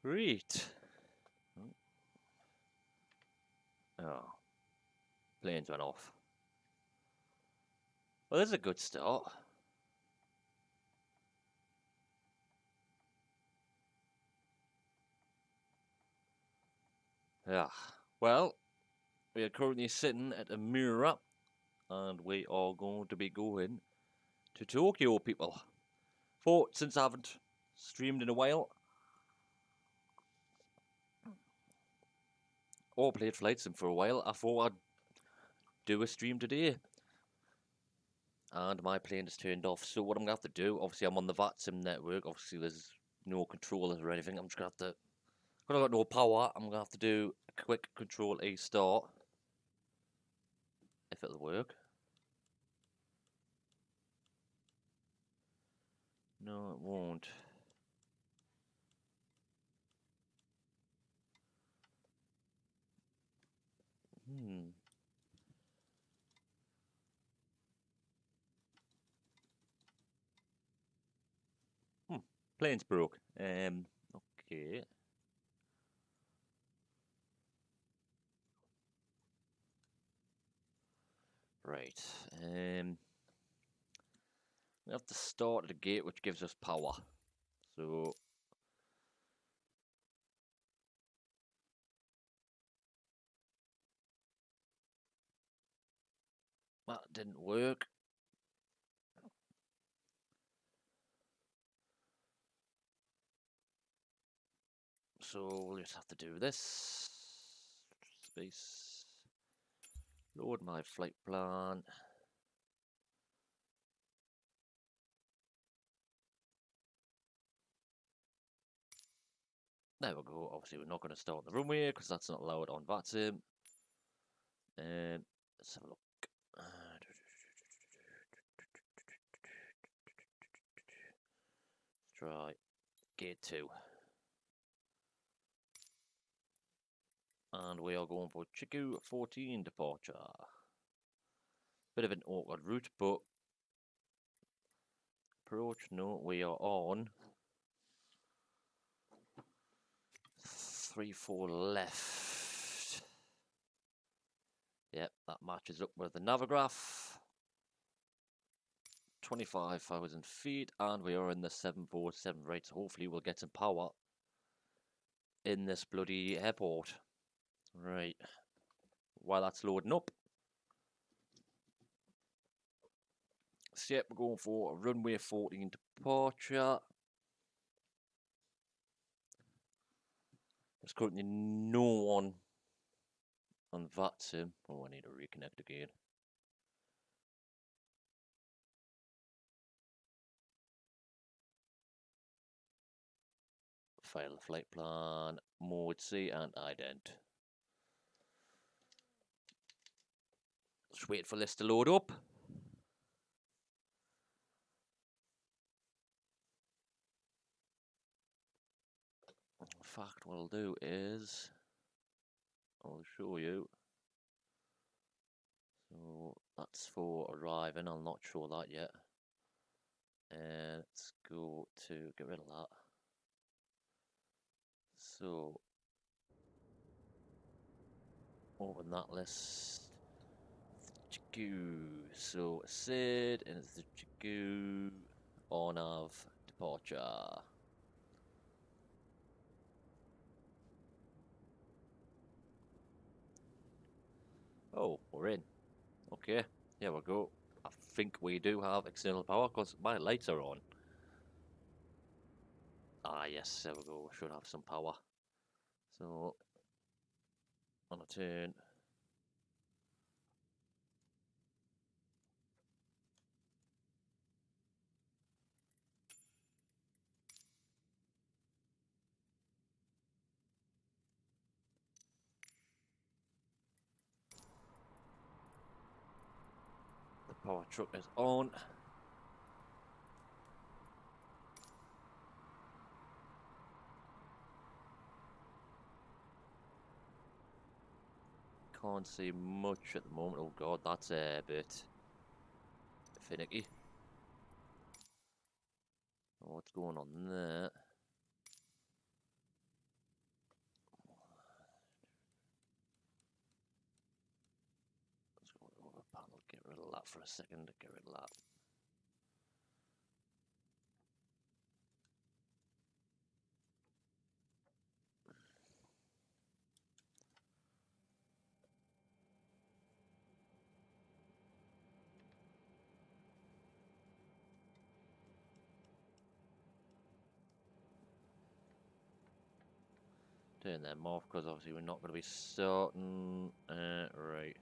Right. Oh, planes went off. Well, this is a good start. Yeah. Well, we are currently sitting at a mirror, and we are going to be going to Tokyo, people. Since I haven't streamed in a while, or played Flight Sim for a while, I thought I'd do a stream today. And my plane is turned off, so what I'm going to have to do, obviously I'm on the VAT Sim network, obviously there's no controllers or anything, I'm just going to have to, because I've got no power, I'm going to have to do a quick Control A start, if it'll work. No, it won't. Plane's broke. Okay. Right. We have to start at the gate, which gives us power. So that didn't work. So we'll just have to do this. Space. Load my flight plan. There we go. Obviously, we're not going to start the runway because that's not allowed on VAT Sim. Let's have a look. Let's try gate 2. And we are going for Chiku 14 departure. Bit of an awkward route, but approach, no, we are on 3-4 left. Yep, that matches up with the Navigraph. 25,000 feet, and we are in the 747 right, so hopefully we'll get some power in this bloody airport. Right, while that's loading up. So yep, we're going for a runway 14 departure. There's currently no one on VAT Sim. Oh, I need to reconnect again. File the flight plan, mode C and ident. Just wait for this to load up. In fact, what I'll do is I'll show you. So that's for arriving. I'll not show that yet. And let's go to get rid of that. So open that list. Chiku. So Sid and it's the Chiku on of departure. Oh, we're in. Okay, here we go. I think we do have external power because my lights are on. Ah, yes, there we go. We should have some power. So, on a turn. The power truck is on. Can't see much at the moment. Oh god, that's a bit finicky. What's going on there? I'll get rid of that for a second. Get rid of that. Turn them off because obviously we're not going to be starting. Right.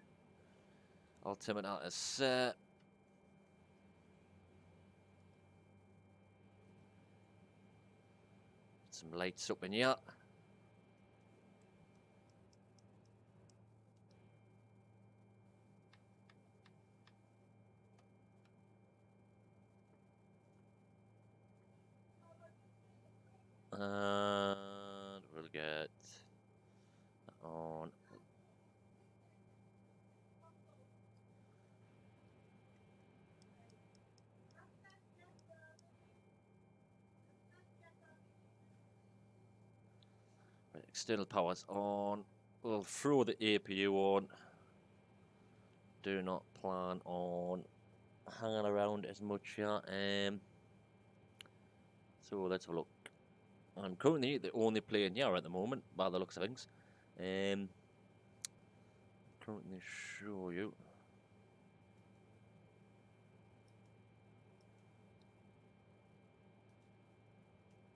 Altimeter is set. Some lights up in here. And we'll get that on. Right, external power's on. We'll throw the APU on. Do not plan on hanging around as much here. So let's have a look. I'm currently the only player in here at the moment, by the looks of things. Currently show you.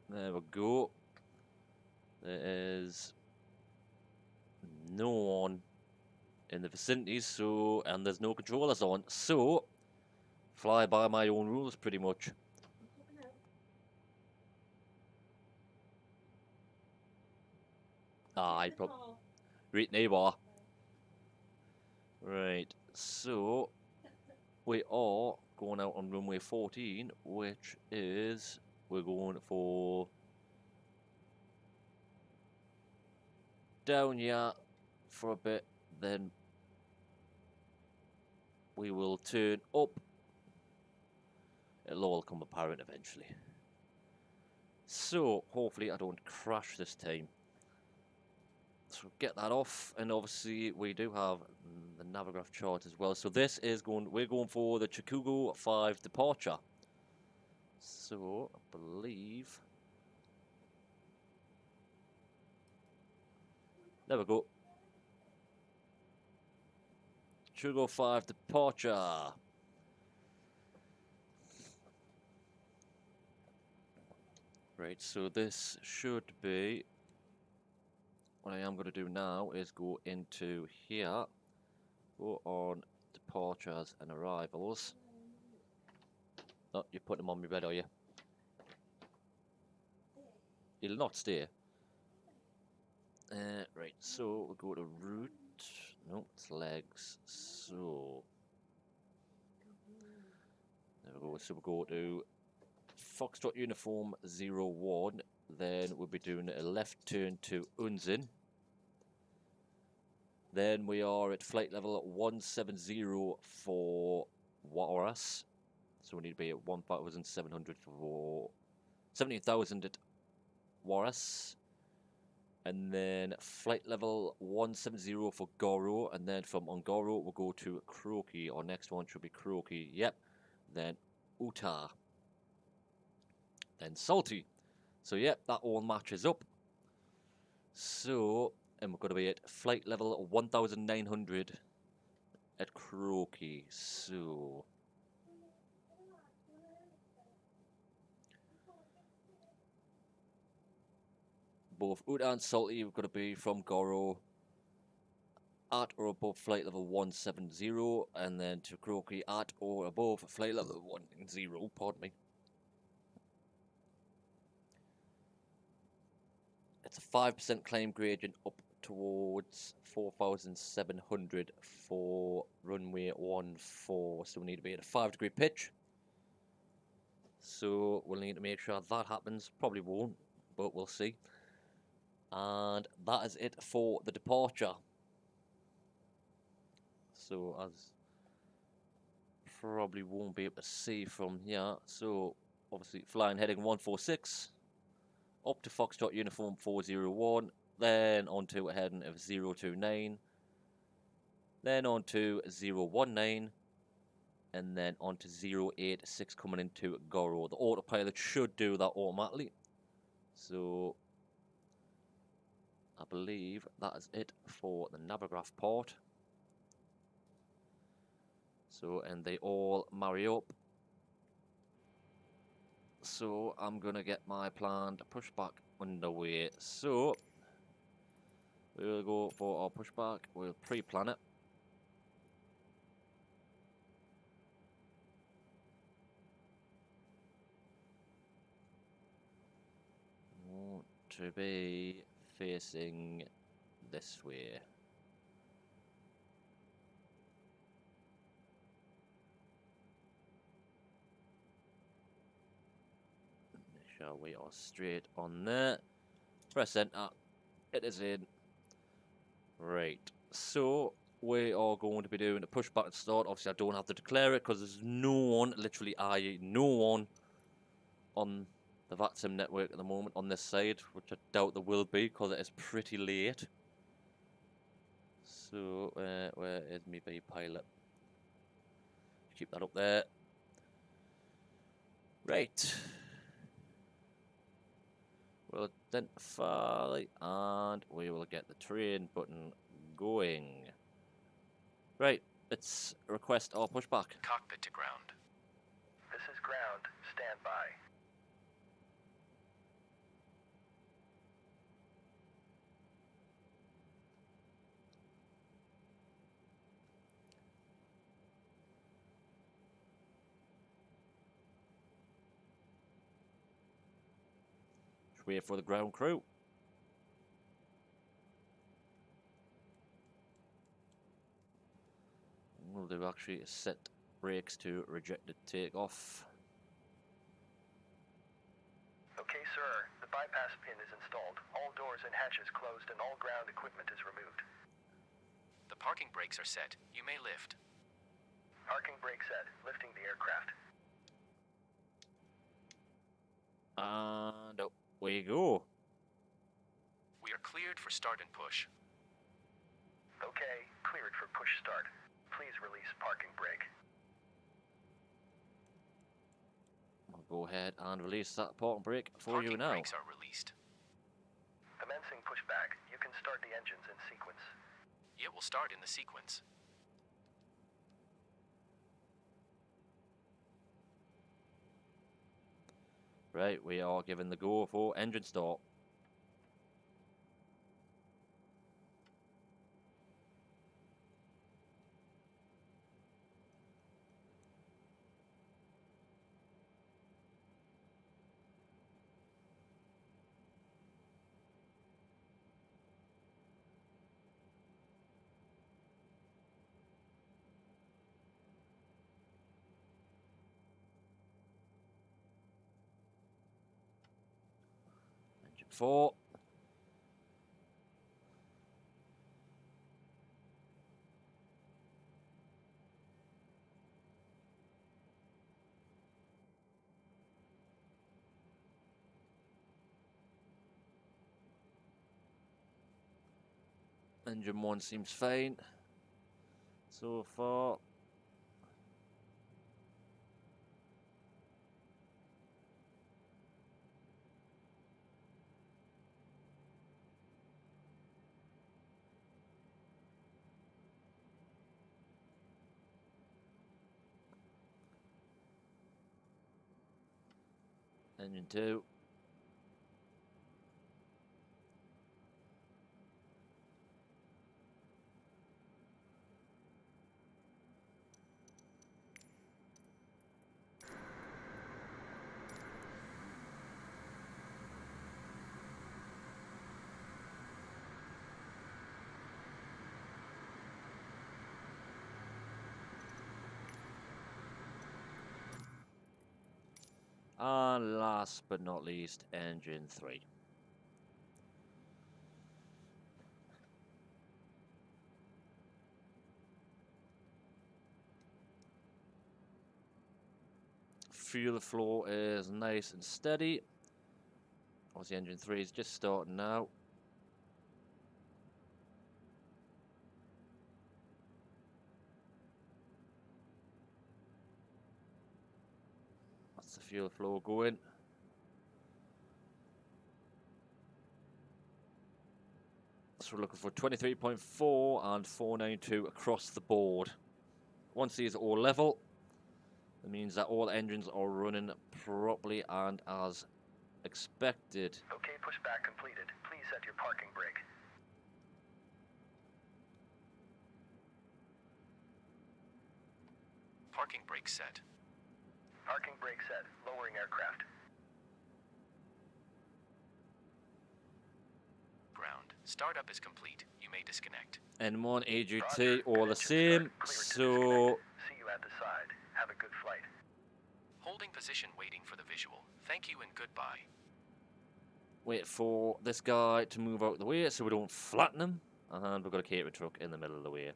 There we go. There is no one in the vicinity, so, and there's no controllers on, so fly by my own rules pretty much. I probably right neighbour. Right, so we are going out on runway 14, which is we're going for down here for a bit, then we will turn up. It'll all come apparent eventually. So hopefully I don't crash this time. So get that off, and obviously we do have the Navigraph chart as well. So this is we're going for the Chikugo 5 departure. So I believe, there we go. Chikugo 5 departure. Right, so this should be, what I am going to do now is go into here, go on departures and arrivals. Oh, you're putting them on my bed, are you? You'll not stay. Right, so we'll go to route. No, it's legs. So there we go. So we'll go to Foxtrot Uniform 01. Then we'll be doing a left turn to Unzin. Then we are at flight level 170 for Walrus. So we need to be at 1,700 for 17,000 at Walrus. And then flight level 170 for Goro, and then from Ongoro we'll go to Kroki. Our next one should be Kroki, yep. Then Uta. Then Salty. So yep, that all matches up. So, and we're going to be at flight level 1,900 at Kroki. So both Uta and Salty are going to be from Goro at or above flight level 170, and then to Kroki at or above flight level 10, pardon me. It's a 5% climb gradient up towards 4,700 for runway 14, so we need to be at a 5-degree pitch. So we'll need to make sure that happens. Probably won't, but we'll see. And that is it for the departure. So as probably won't be able to see from here. So obviously flying heading 146 up to Foxtrot Uniform 401, then onto a heading of 029, then on to 019, and then onto 086 coming into Goro. The autopilot should do that automatically. So I believe that is it for the Navigraph part. So, and they all marry up. So I'm gonna get my planned pushback underway. So we'll go for our pushback. We'll pre-plan it. Want to be facing this way. Make sure we are straight on there. Press enter. It is in. Right. So we are going to be doing a pushback at start. Obviously, I don't have to declare it because there's no one, literally, no one on the VATSIM network at the moment on this side, which I doubt there will be because it is pretty late. So, where is me B pilot? Keep that up there. Right. We'll identify and we will get the train button going. Right, let's request our pushback. Cockpit to ground. This is ground. Stand by. Just wait for the ground crew. We'll do actually set brakes to rejected takeoff. Okay, sir. The bypass pin is installed. All doors and hatches closed and all ground equipment is removed. The parking brakes are set. You may lift. Parking brake set. Lifting the aircraft. And up we go. We are cleared for start and push. Okay, cleared for push start. Please release parking brake. I'll go ahead and release that parking brake for you now. Parking brakes are released. Commencing pushback. You can start the engines in sequence. It will start in the sequence. Right, we are given the go for engine start. Engine 4. Engine 1 seems fine so far. Engine 2. And last but not least, engine 3. Fuel flow is nice and steady. Obviously engine 3 is just starting now. the fuel flow going. So we're looking for 23.4 and 492 across the board. Once these are all level, it means that all engines are running properly and as expected. Okay, pushback completed. Please set your parking brake. Parking brake set. Parking brake set. Lowering aircraft. Ground. Startup is complete. You may disconnect. N1, AGT, Roger. all the Engine same. start. Cleared to So, disconnect. See you at the side. Have a good flight. Holding position, waiting for the visual. Thank you and goodbye. wait for this guy to move out of the way so we don't flatten him. And we've got a catering truck in the middle of the way.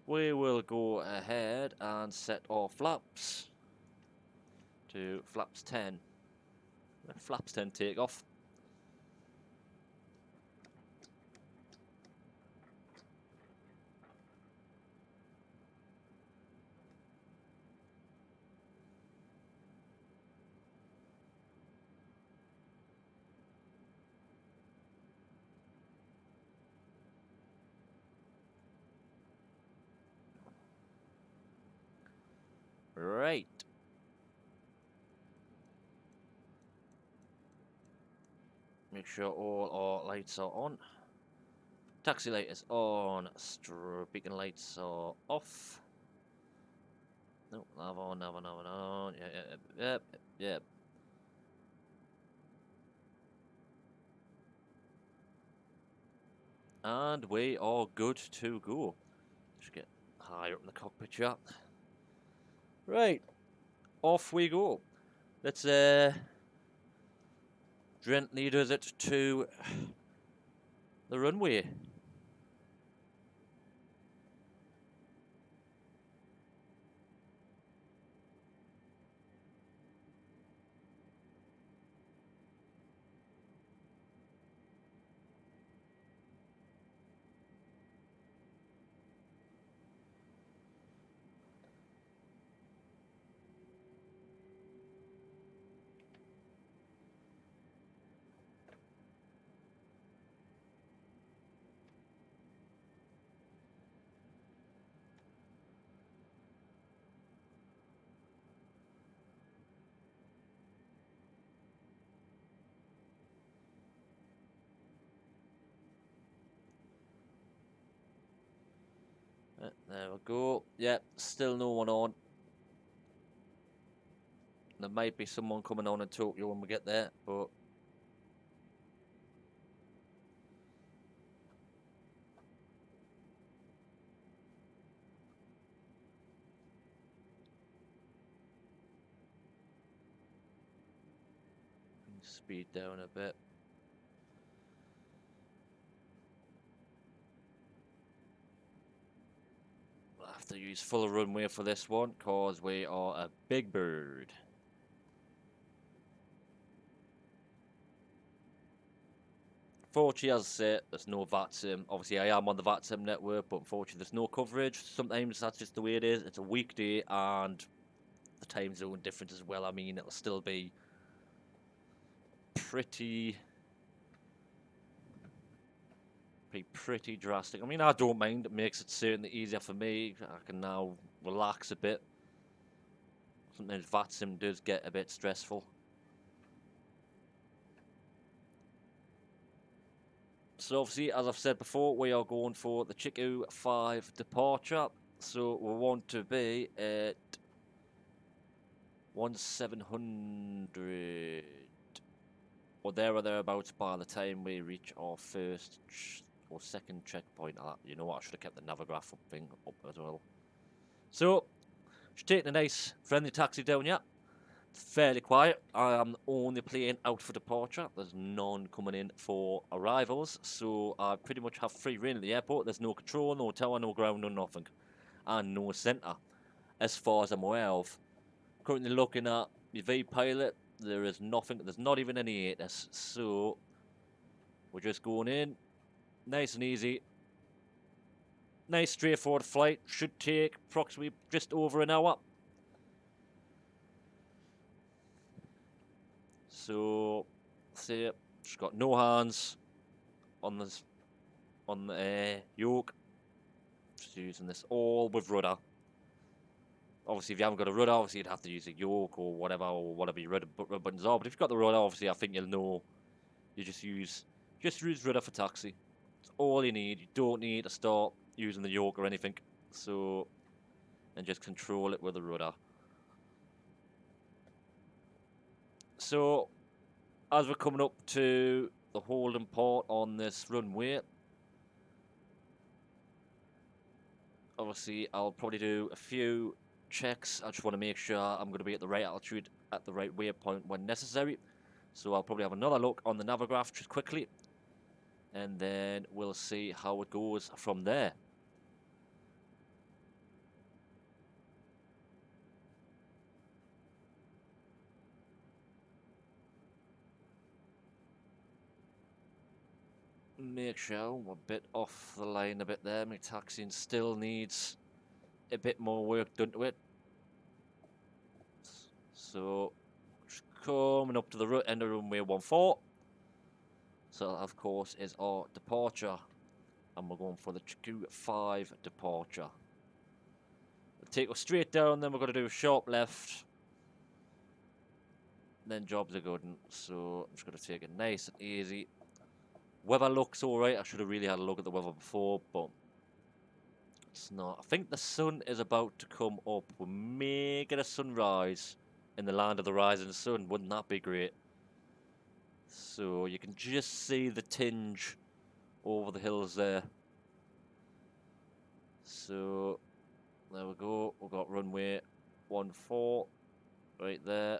We will go ahead and set our flaps to flaps 10. Flaps 10 take off. Right. Make sure all our lights are on. Taxi light is on. Beacon lights are off. No, nav on, nav on, nav on, nav on. Yep. And we are good to go. Just get higher up in the cockpit chat. Right, off we go. Let's gently does it to the runway. There we go. Yep, still no one on. There might be someone coming on in Tokyo when we get there, but speed down a bit. We'll have to use full runway for this one because we are a big bird. Unfortunately, as I say, there's no VATSIM. Obviously, I am on the VATSIM network, but unfortunately, there's no coverage. Sometimes that's just the way it is. It's a weekday, and the time zone difference as well. I mean, it'll still be pretty drastic. I mean, I don't mind. It makes it certainly easier for me. I can now relax a bit. Sometimes VATSIM does get a bit stressful. So obviously, as I've said before, we are going for the Chiku 5 departure. So we want to be at 1700 or there or thereabouts by the time we reach our first or second checkpoint. You know what, I should have kept the navigaph thing up as well. So, just taking a nice friendly taxi down here. It's fairly quiet. I am the only plane out for departure. There's none coming in for arrivals. So I pretty much have free reign at the airport. There's no control, no tower, no ground, no nothing. And no centre, as far as I'm aware of. Currently looking at the V-Pilot. There is nothing. There's not even any ATIS. So we're just going in. Nice and easy. Nice straightforward flight. Should take approximately just over an hour. So, see, just got no hands on this on the yoke. Just using this all with rudder. Obviously, if you haven't got a rudder, obviously you'd have to use a yoke or whatever your rudder buttons are. But if you've got the rudder, obviously I think you'll know. You just use rudder for taxi. It's all you need. You don't need to start using the yoke or anything. So, and just control it with the rudder. So, as we're coming up to the holding port on this runway, obviously I'll probably do a few checks. I just want to make sure I'm going to be at the right altitude at the right waypoint when necessary. So I'll probably have another look on the Navigraph just quickly, and then we'll see how it goes from there. Make sure we're a bit off the line a bit there. My taxiing still needs a bit more work done to it. So, just coming up to the end of runway 14. So, that, of course, is our departure. And we're going for the Q5 departure. We'll take us straight down, then we're going to do a sharp left. Then jobs are good. So, I'm just going to take it nice and easy. Weather looks alright. I should have really had a look at the weather before, but it's not. I think the sun is about to come up. We may get a sunrise in the land of the rising sun. Wouldn't that be great? So you can just see the tinge over the hills there. So there we go. We've got runway 14 right there.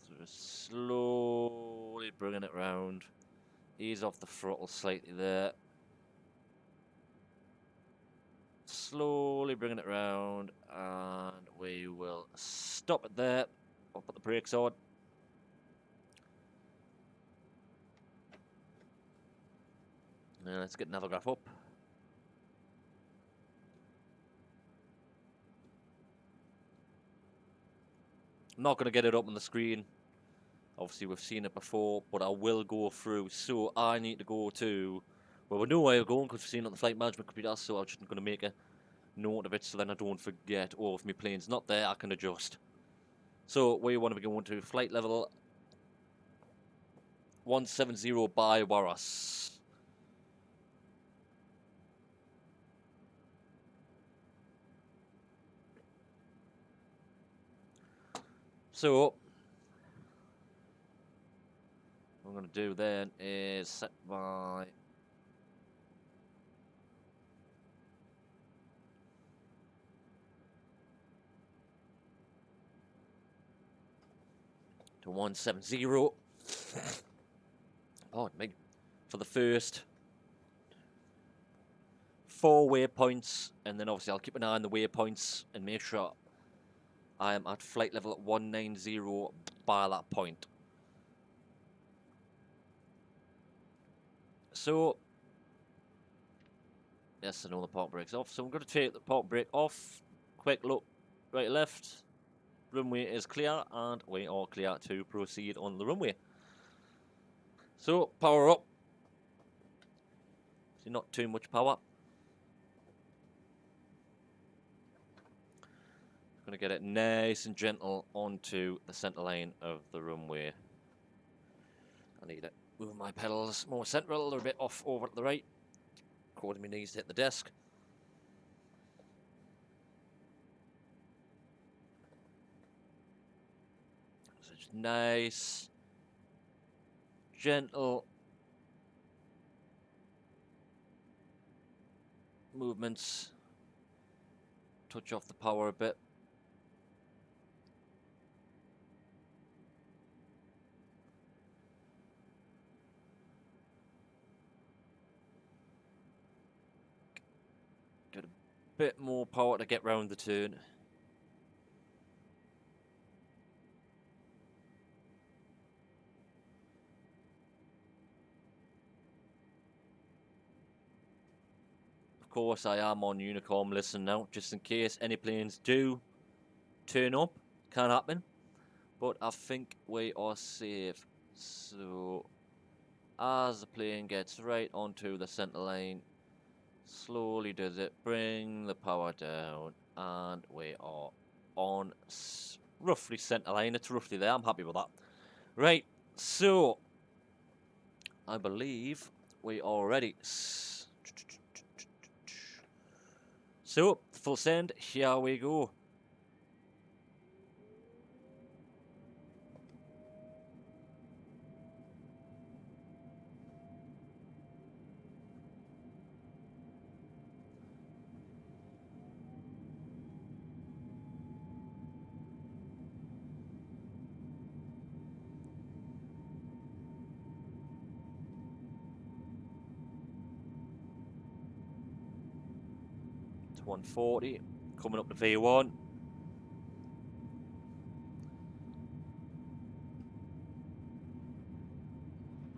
So just slowly bringing it round. Ease off the throttle slightly there. Slowly bringing it round, and we will stop it there. I'll put the brakes on. Now let's get Navigraph up. I'm not going to get it up on the screen. Obviously, we've seen it before, but I will go through. So I need to go to, well, we know where we're going because we've seen it on the flight management computer. So I'm just going to make a note of it so then I don't forget. Or if my plane's not there, I can adjust. So we want to be going to flight level 170 by Waras. So what I'm going to do then is set my to 170. Pardon me. For the first 4 waypoints, and then obviously I'll keep an eye on the waypoints and make sure I am at flight level at 190 by that point. So, yes, I know the park brake's off, so I'm going to take the park brake off. Quick look, right, left. Runway is clear, and we are clear to proceed on the runway. So, power up. See, not too much power. Going to get it nice and gentle onto the centre line of the runway. I need to move my pedals more central. They're a bit off over to the right, causing my knees to hit the desk. So just nice, gentle movements. Touch off the power a bit. Get a bit more power to get round the turn. course, I am on Unicom listen now, just in case any planes do turn up. Can happen. But I think we are safe. So, as the plane gets right onto the centre line, slowly does it, bring the power down, and we are on roughly centre line. It's roughly there. I'm happy with that. Right, so I believe we are ready. So, full send, here we go. It's 140, coming up to V1.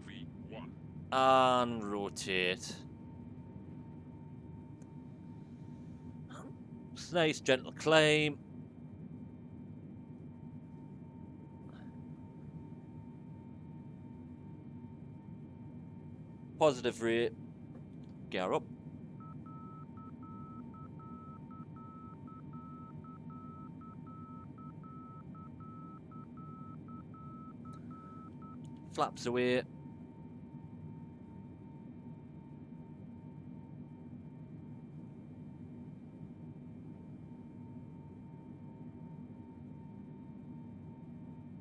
V1. And rotate. It's a nice gentle climb. Positive rate. Gear up. Flaps away.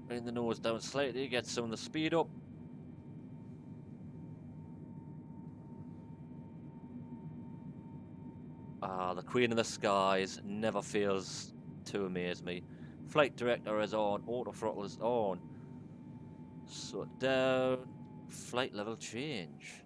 Bring the nose down slightly, get some of the speed up. Ah, the Queen of the Skies never fails to amaze me. Flight director is on, auto throttle is on. So down, flight level change.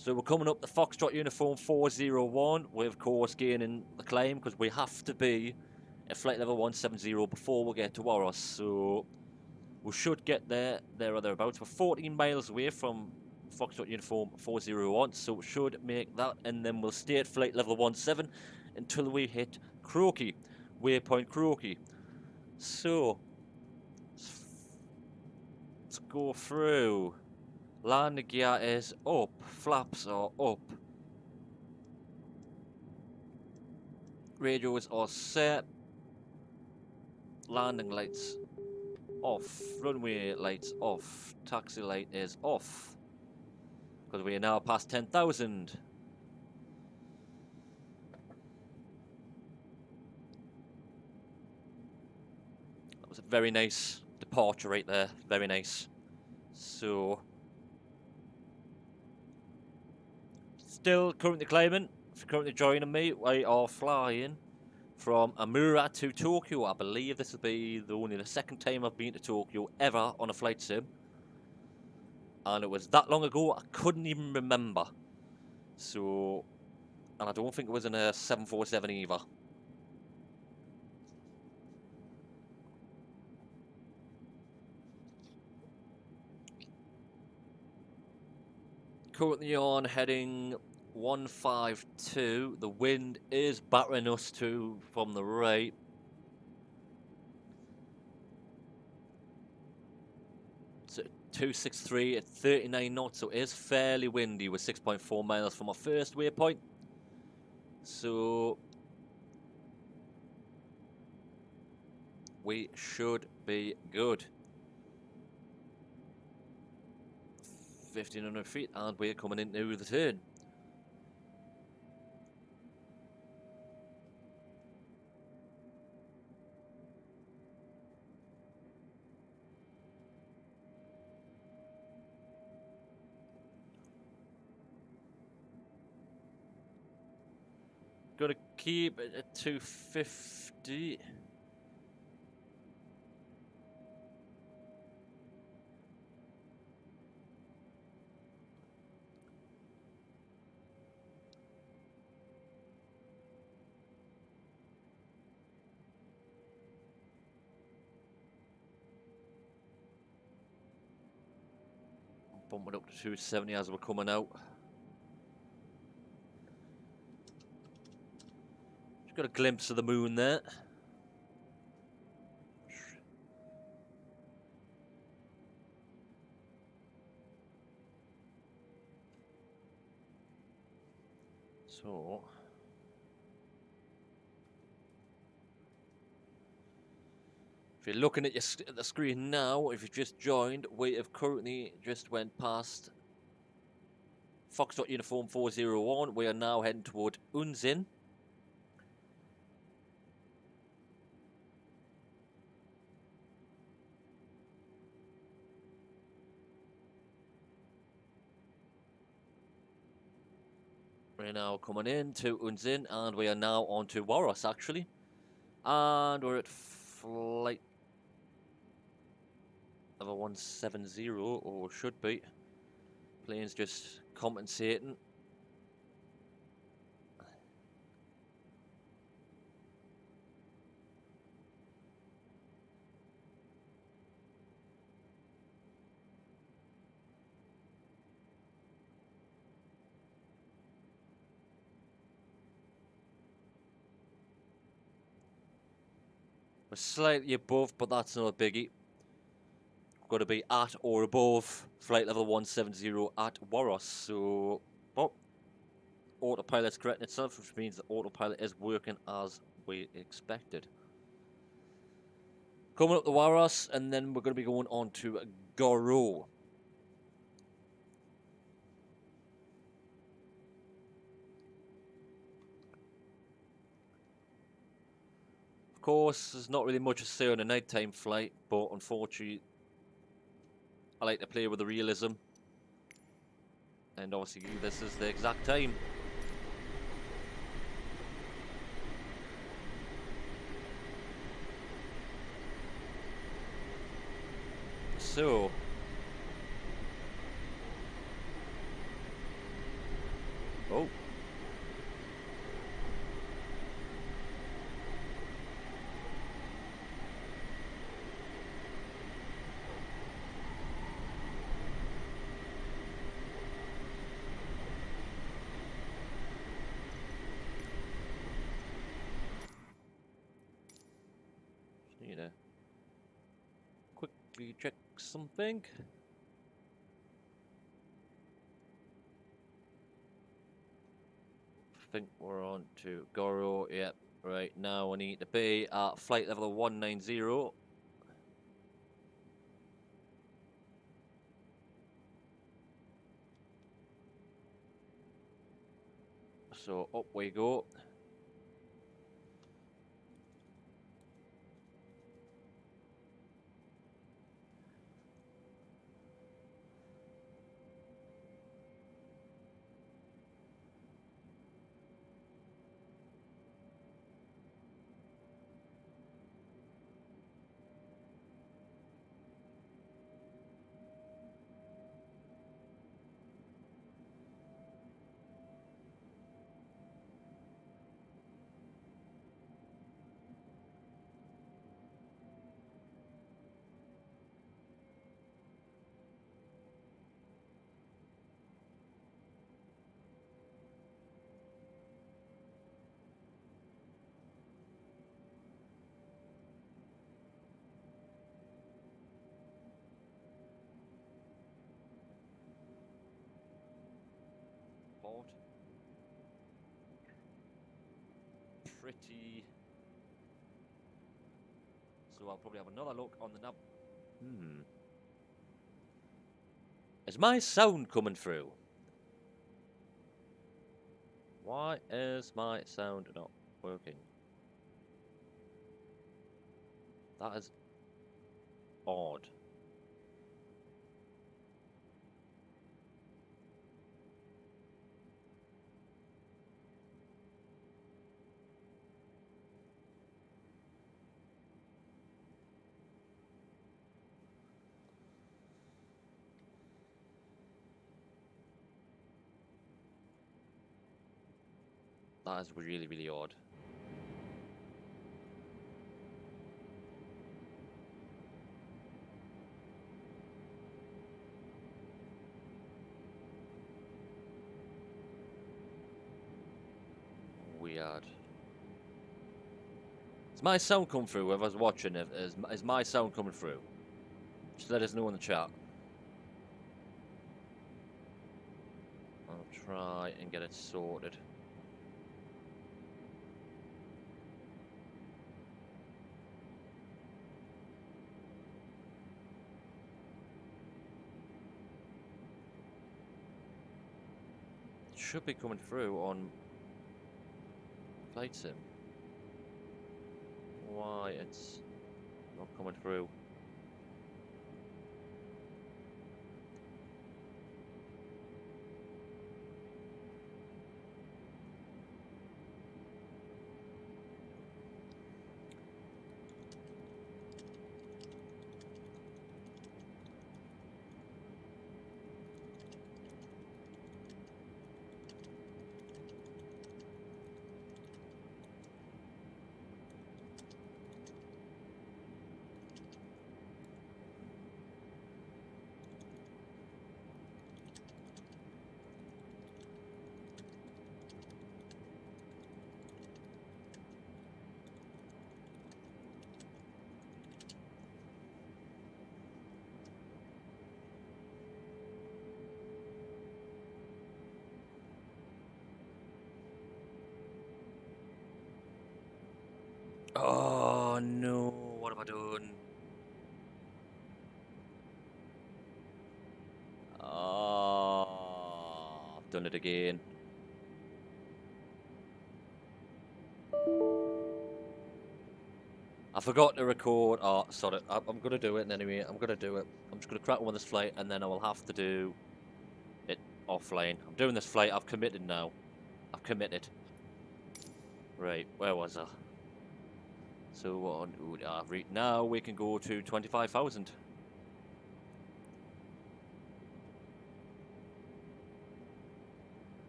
So we're coming up the Foxtrot uniform 401. We're of course gaining the climb because we have to be at flight level 170 before we get to Waros. So we should get there or thereabouts. We're 14 miles away from Foxtrot uniform 401, so we should make that, and then we'll stay at flight level 17 until we hit Croaky, waypoint Croaky. So let's go through. Landing gear is up, flaps are up, radios are set, landing lights off, runway lights off, taxi light is off, because we are now past 10,000. That was a very nice departure right there, very nice. So, still currently climbing. If you're currently joining me, we are flying from Omura to Tokyo. I believe this will be only the second time I've been to Tokyo ever on a flight sim. And it was that long ago, I couldn't even remember. So, and I don't think it was in a 747 either. Currently on heading 152. The wind is battering us from the right. It's 263 at 39 knots, so it is fairly windy. We're 6.4 miles from our first waypoint. So we should be good. 1,500 feet, and we're coming into the turn. Gonna keep it at 250. Bump it up to 270 as we're coming out. Just got a glimpse of the moon there. So, if you're looking at the screen now, if you've just joined, we have currently just went past Foxtrot Uniform 401. We are now heading toward Unzin. We're now coming in to Unzin, and we are now on to Waros, actually. And we're at flight level 170, or should be. Plane's just compensating. We're slightly above, but that's not a biggie. We've got to be at or above flight level 170 at Waros. So, oh, autopilot's correcting itself, which means the autopilot is working as we expected. Coming up to Waros, and then we're going to be going on to Goro. Of course, there's not really much to say on a nighttime flight, but unfortunately, I like to play with the realism. And obviously, this is the exact time. So, oh. Just need to quickly check something. I think we're on to Goro. Yep, right now we need to be at flight level 190. So up we go. Pretty. So I'll probably have another look on the nav. Is my sound coming through? Why is my sound not working? That is odd. That is really, really odd. yard. Is my sound come through? Whoever's watching, is my sound coming through? Just let us know in the chat. I'll try and get it sorted. It should be coming through on Flight Sim. Why it's not coming through? Oh no, what have I done? Oh, I've done it again. I forgot to record. Oh, sorry. I'm going to do it anyway. I'm going to do it. I'm just going to crack on with this flight and then I will have to do it offline. I'm doing this flight. I've committed now. I've committed. Right, where was I? So on right now we can go to 25,000.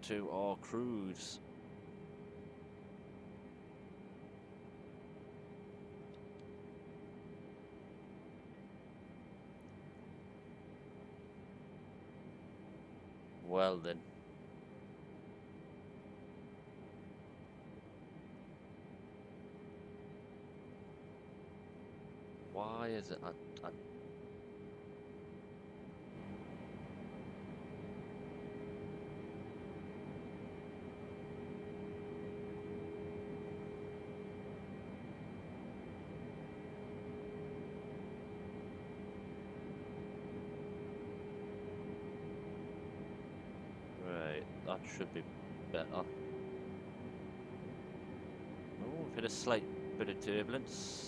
To our cruise. Well then. Why is it? Right, that should be better. Oh, we've hit a slight bit of turbulence.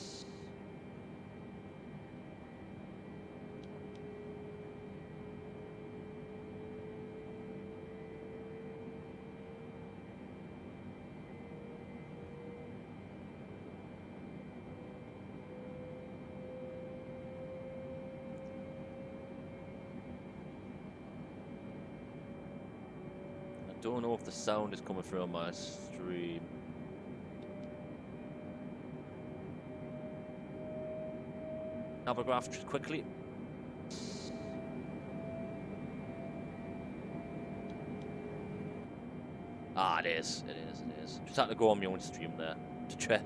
Don't know if the sound is coming through on my stream. Navigraph just quickly. Ah, it is. It is. It is. Just had to go on my own stream there to check.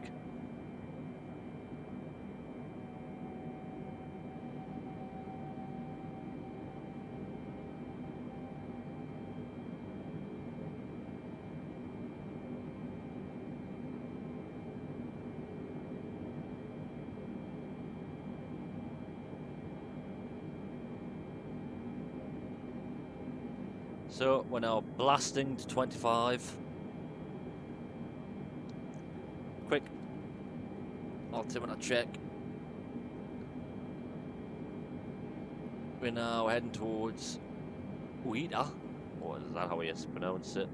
So we're now blasting to 25. Quick altimeter check. We're now heading towards Ueda, or is that how you pronounce it?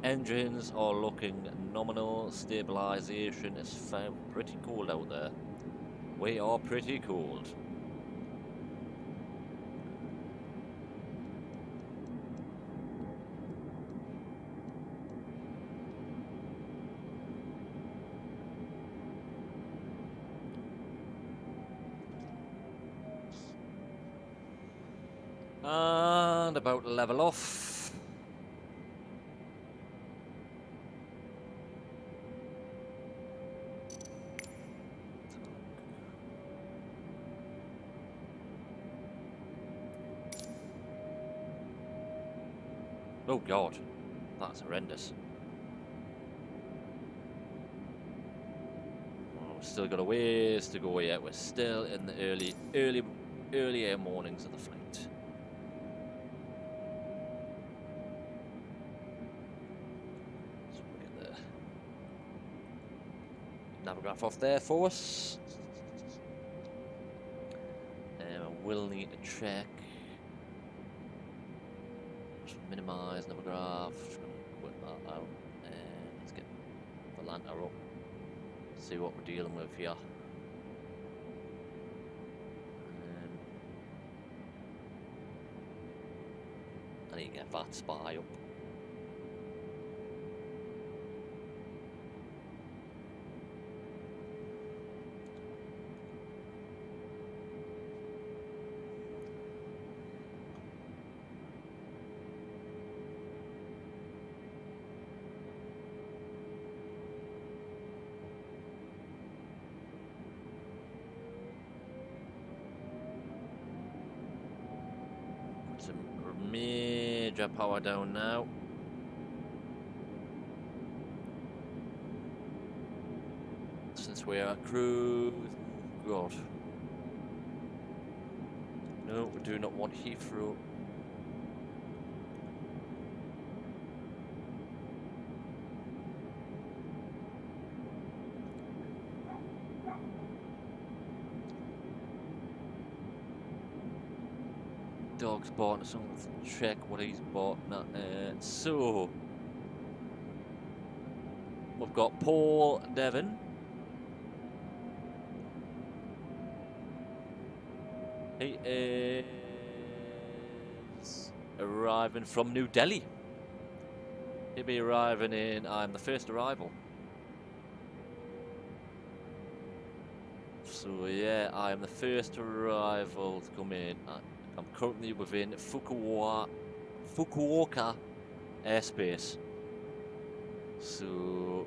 Engines are looking nominal. Stabilization is found pretty cold out there. We are pretty cold. And about to level off. Oh god, that's horrendous. Oh, we've still got a ways to go yet. We're still in the early mornings of the flight. So we'll get the navigaph off there for us. I will need to check. Just minimize navigaph. Just gonna work that out. And let's get the Lanta up. See what we're dealing with here. I need to get that spy up. Some major power down now. Since we're at cruise, God. No, we do not want Heathrow. Dog's bought, so let's check what he's bought. So we've got Paul Devon. He is arriving from New Delhi. He'll be arriving in, I'm the first arrival. So yeah, I am the first arrival to come in. I'm currently within Fukuoka airspace. So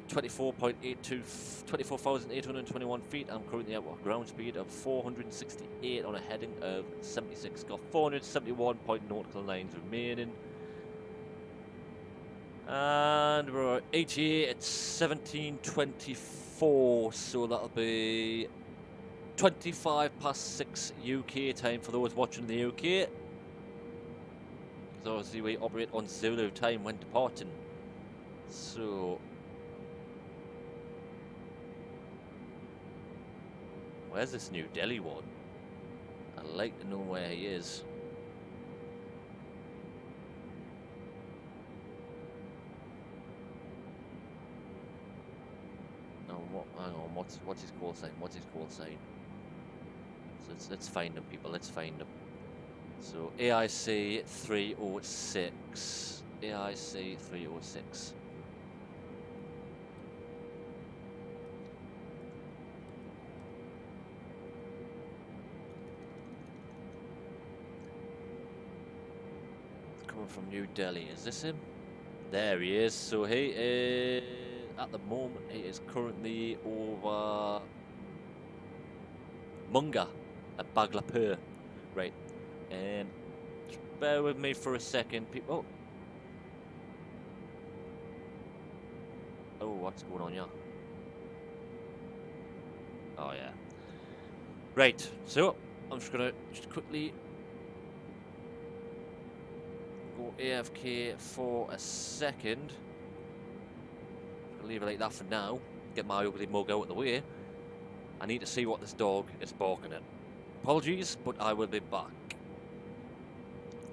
24,821 feet. I'm currently at a ground speed of 468 on a heading of 76. Got 471 nautical lines remaining. And we're at 88 at 17:24. So that'll be 6 UK time for those watching the UK. Because obviously we operate on Zulu time when departing. So where's this New Delhi one? I'd like to know where he is. No, hang on, what's his call sign? What's his call sign? So let's find him, people. Let's find him. So AIC 306. AIC 306. Coming from New Delhi. Is this him? There he is. So he is, at the moment, he is currently over Munga at Baglapur. Right. And just bear with me for a second, people. Oh, what's going on here? Oh, yeah. Right, so I'm just gonna quickly go AFK for a second. I'll leave it like that for now. Get my ugly mug out of the way. I need to see what this dog is barking at. Apologies, but I will be back.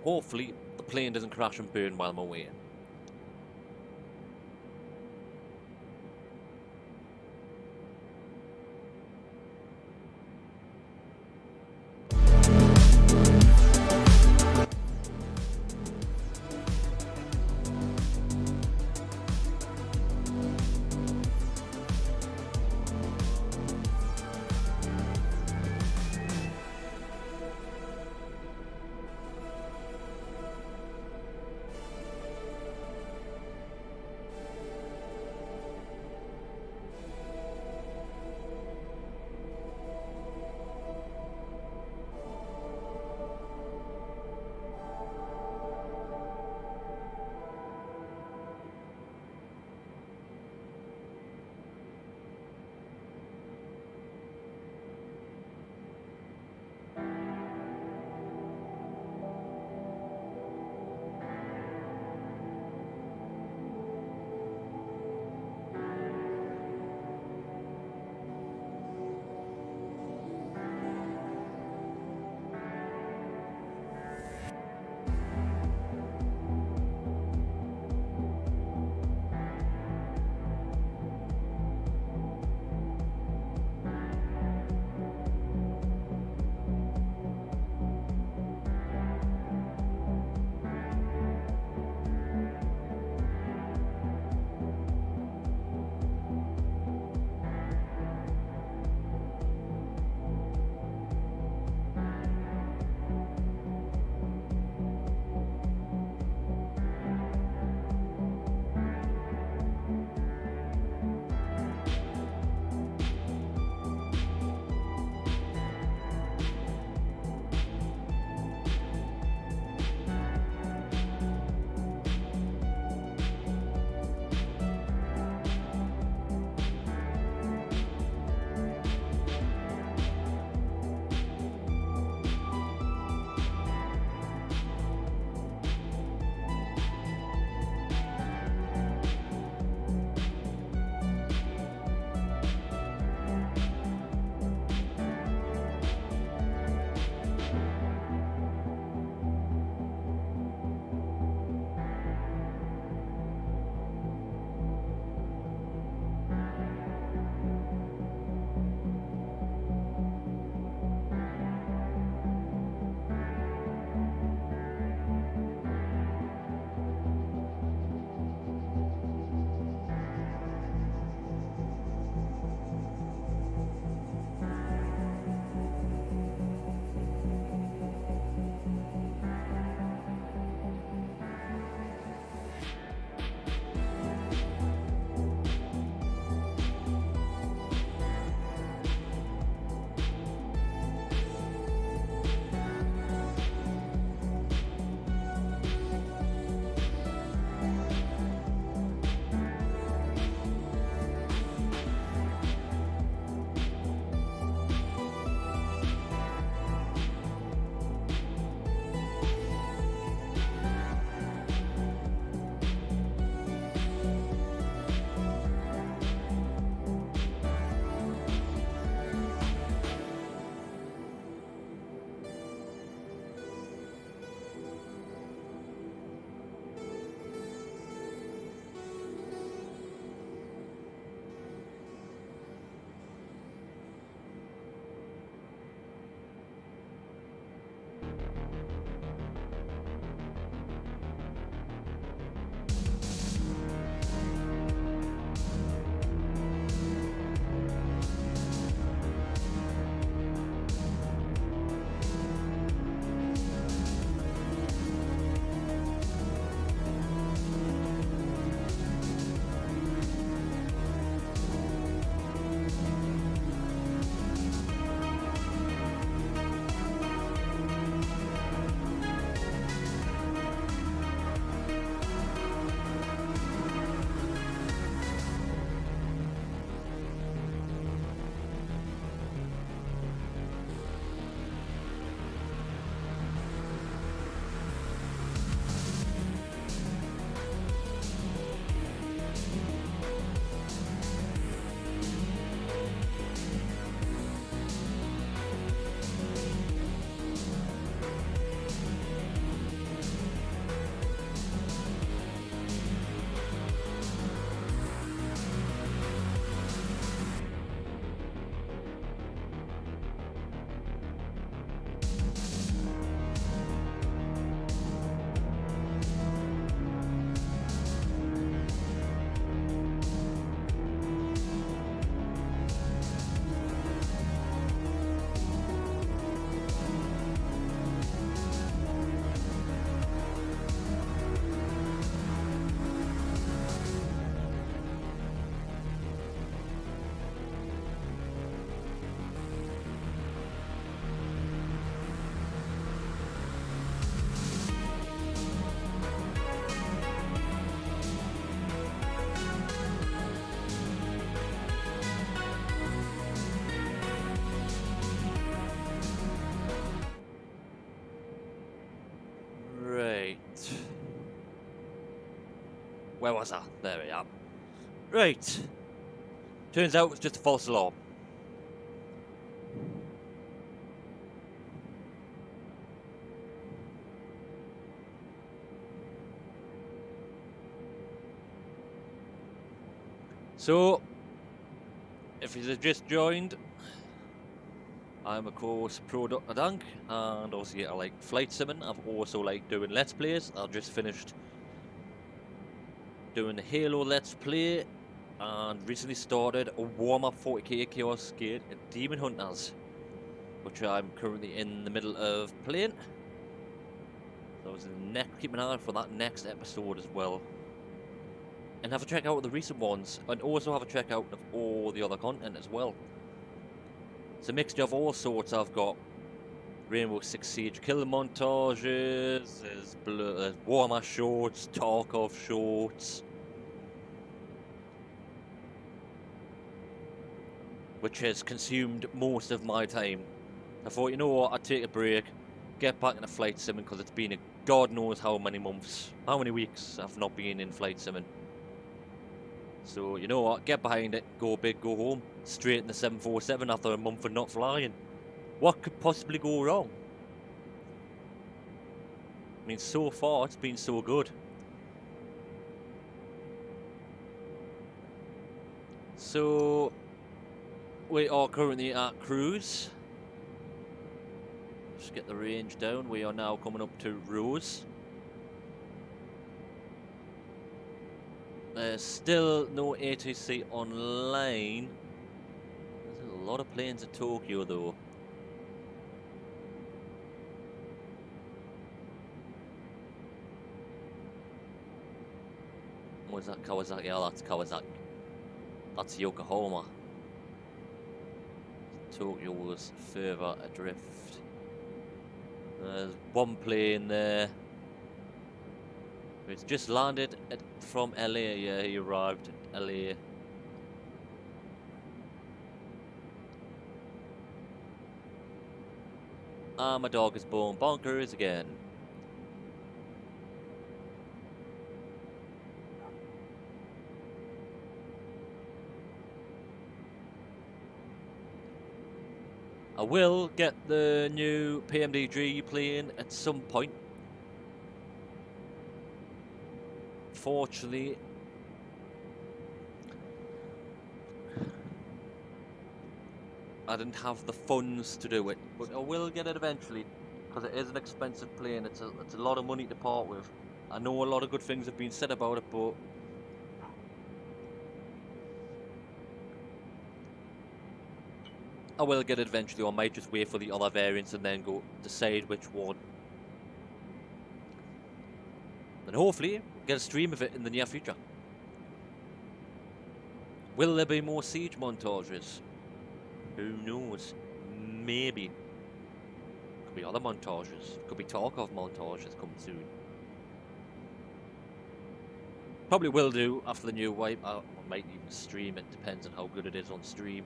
Hopefully, the plane doesn't crash and burn while I'm away. Where was I? There we are. Right. Turns out it's just a false alarm. So, if you've just joined, I'm of course Prodoktordank, and obviously I like flight simming. I've also like doing Let's Plays. I've just finished doing the Halo Let's Play, and recently started a warm-up 40k Chaos Gate at Demon Hunters, which I'm currently in the middle of playing. So I was keep an eye out for that next episode as well. And have a check out of the recent ones, and also have a check out of all the other content as well. It's a mixture of all sorts. I've got Rainbow Six Siege kill montages, there's Warhammer shorts, Tarkov shorts, which has consumed most of my time. I thought, you know what, I'd take a break, get back into flight simming, because it's been a God knows how many months, how many weeks I've not been in flight simming. So, you know what, get behind it, go big, go home, straight in the 747 after a month of not flying. What could possibly go wrong? I mean, so far it's been so good. So, we are currently at cruise. Just get the range down. We are now coming up to Rose. There's still no ATC online. There's a lot of planes at Tokyo though. What is that, Kawasaki? Yeah, that's Kawasaki. That's Yokohama. Tokyo was further adrift. There's one plane there. It's just landed from LA. Yeah, he arrived at LA. Ah, my dog is born bonkers again. I will get the new PMDG plane at some point. Fortunately, I didn't have the funds to do it, but I will get it eventually, because it is an expensive plane. It's a lot of money to part with. I know a lot of good things have been said about it, but I will get it eventually, or I might just wait for the other variants and then go decide which one. And hopefully get a stream of it in the near future. Will there be more siege montages? Who knows? Maybe. Could be other montages. Could be Tarkov montages coming soon. Probably will do after the new wipe. I might even stream it. Depends on how good it is on stream.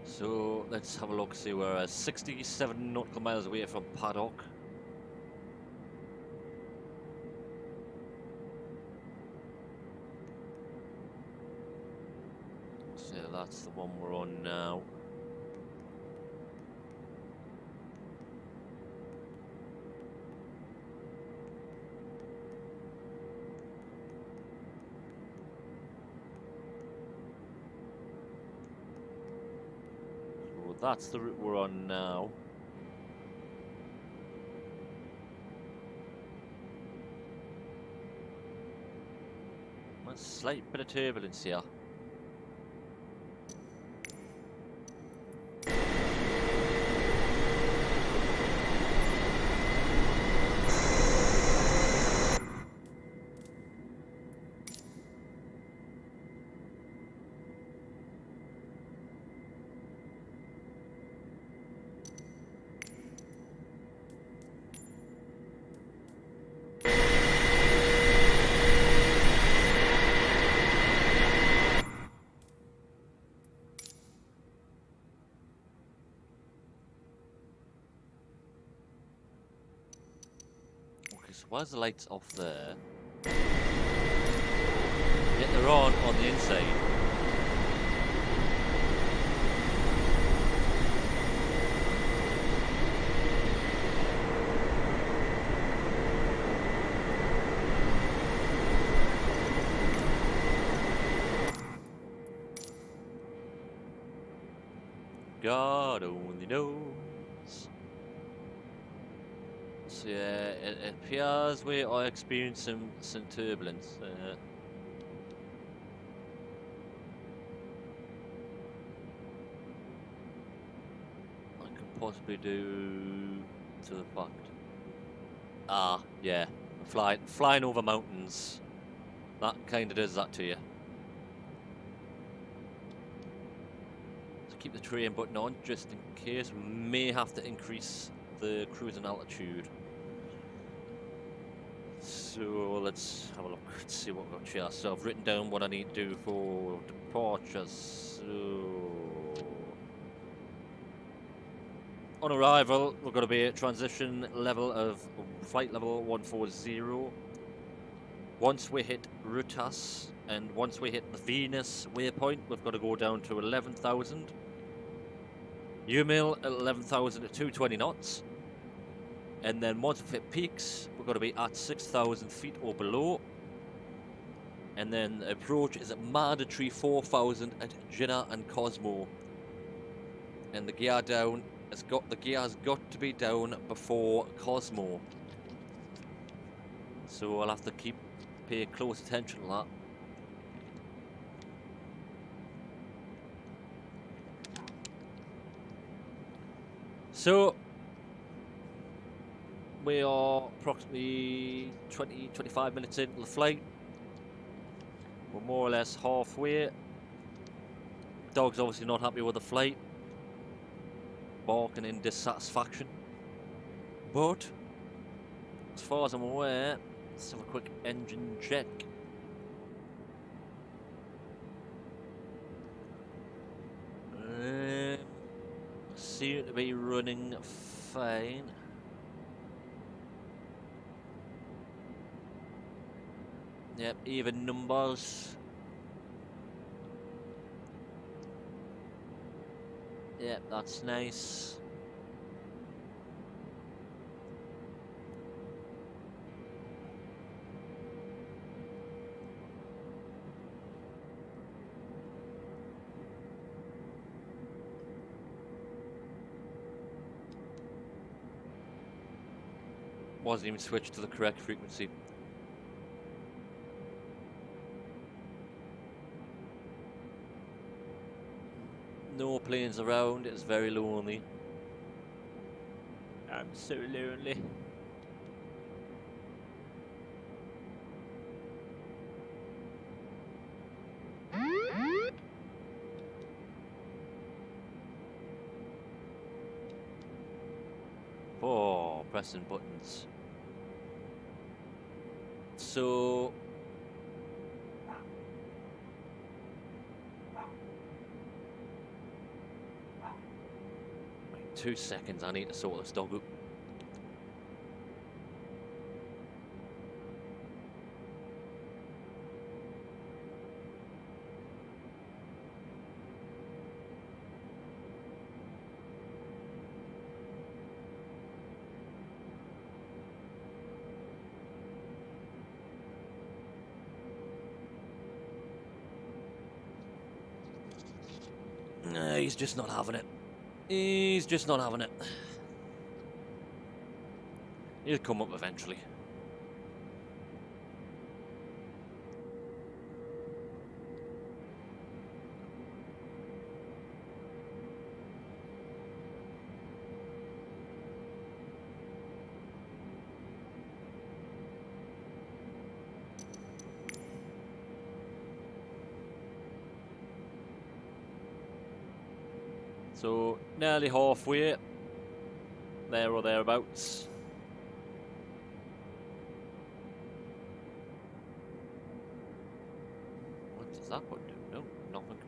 So let's have a look, see, we're 67 nautical miles away from Paddock. So that's the one we're on now. That's the route we're on now. A slight bit of turbulence here. Why's the lights off there? Yet they're on the inside. God only knows. So yeah, it appears we are experiencing some turbulence. I could possibly do to the fact. Ah, yeah, flying over mountains. That kind of does that to you. So keep the train button on just in case. We may have to increase the cruising altitude. So let's have a look. Let's see what we've got here. So I've written down what I need to do for departures. So on arrival, we're going to be at transition level of flight level 140. Once we hit Rutas and once we hit the Venus waypoint, we've got to go down to 11,000. UMIL at 11,000 at 220 knots. And then once we hit peaks, we're going to be at 6,000 feet or below. And then approach is at mandatory 4,000 at Jinnah and Cosmo. And the gear has got to be down before Cosmo. So I'll have to pay close attention to that. So we are approximately 20-25 minutes into the flight. We're more or less halfway. Dog's obviously not happy with the flight, barking in dissatisfaction. But as far as I'm aware, let's have a quick engine check. Seem to be running fine. Yep, even numbers. Yep, that's nice. Wasn't even switched to the correct frequency. No planes around, it's very lonely. I'm so lonely. Oh, pressing buttons. So wait 2 seconds, I need to sort this dog out. He's just not having it. He's just not having it. He'll come up eventually. So, nearly halfway, there or thereabouts. What does that one do? No, nothing.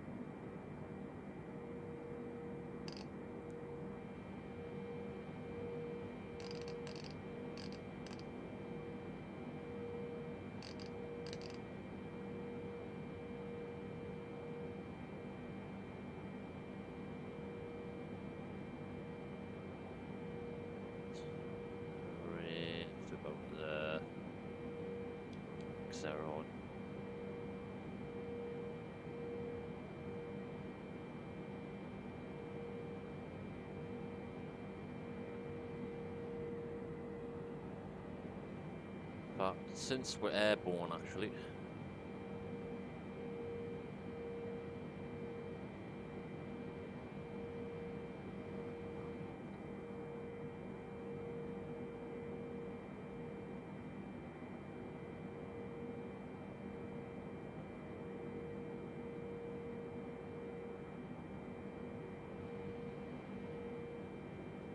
But since we're airborne, actually.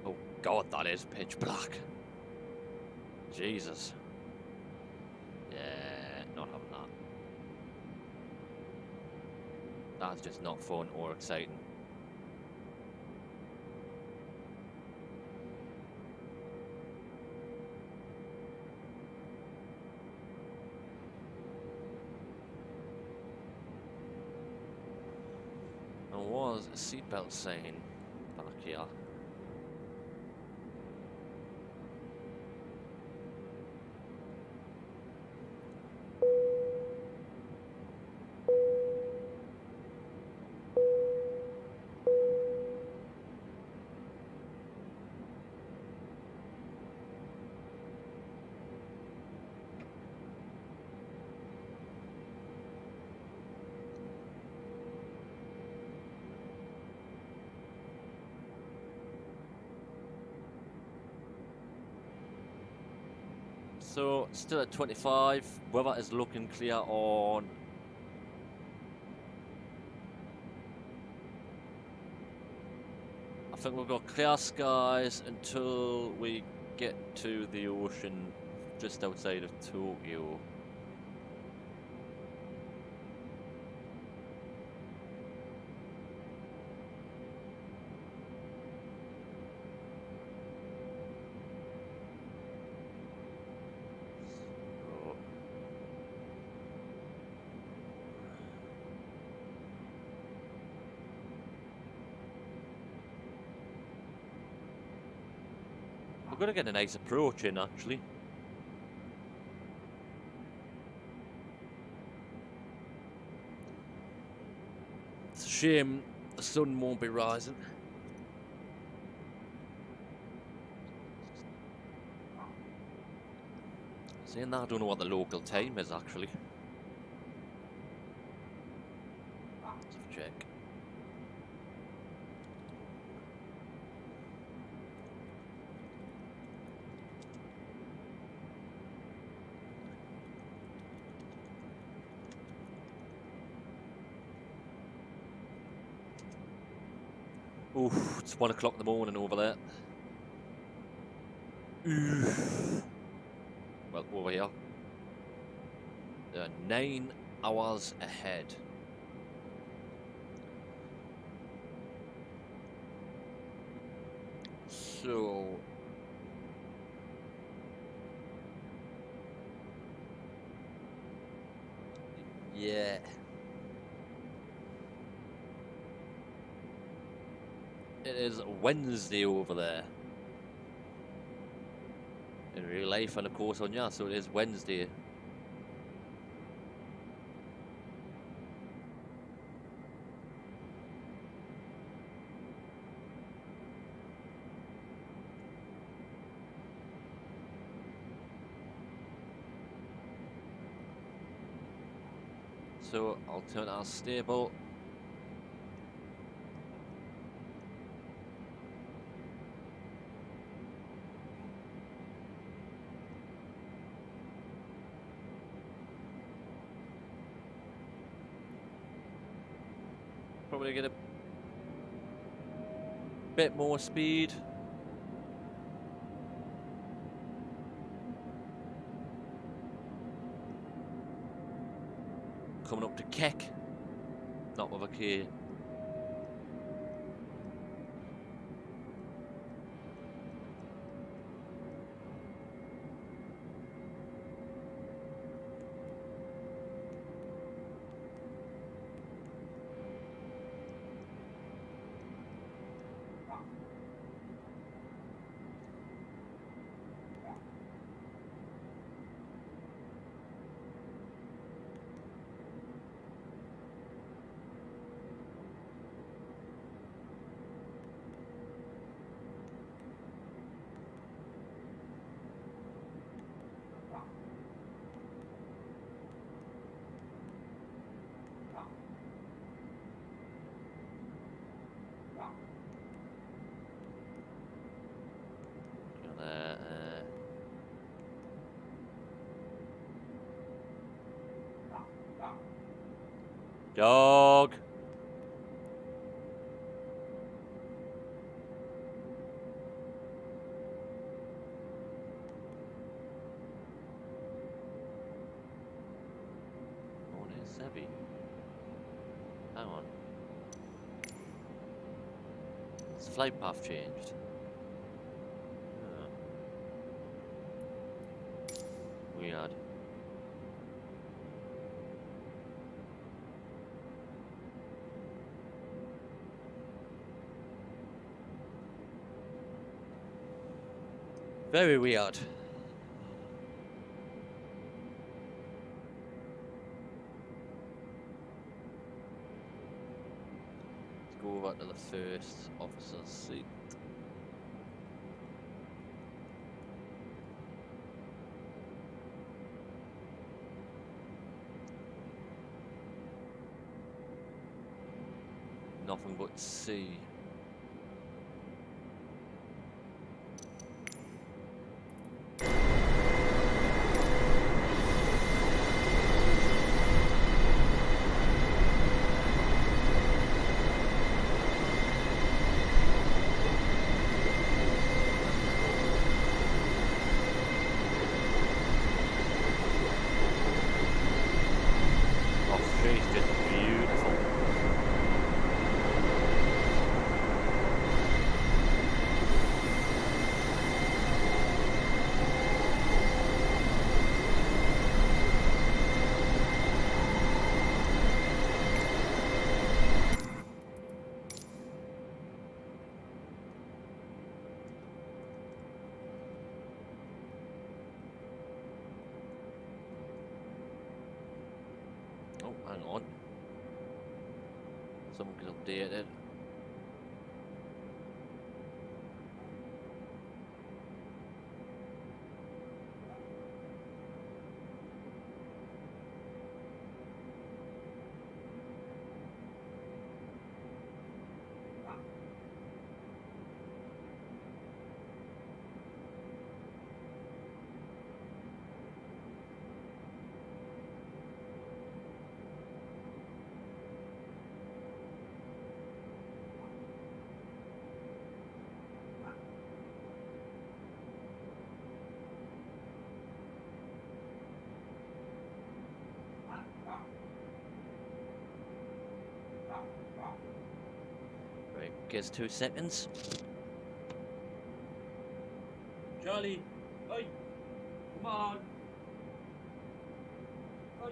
Oh God, that is pitch black. Jesus. Yeah, not having that. That's just not fun or exciting. There was a seatbelt sign back here. So, still at 25. Weather is looking clear on. I think we've got clear skies until we get to the ocean just outside of Tokyo. We're going to get a nice approach in, actually. It's a shame the sun won't be rising. Saying that, I don't know what the local time is, actually. Let's have a check. Oof, it's 1 o'clock in the morning over there. Oof. Well, over here. 9 hours ahead. So... yeah. It is Wednesday over there. In real life and of course on so it is Wednesday. So I'll turn our stable. Probably get a bit more speed. Coming up to Keck, not with a K. Dog. Oh, there's Sebby. Hang on. Has the flight path changed? Weird. Very weird. Let's go over to the first officer's seat. Nothing but sea. Oh, hang on. Something updated. Right, gives 2 seconds. Charlie, oi, come on. Oi.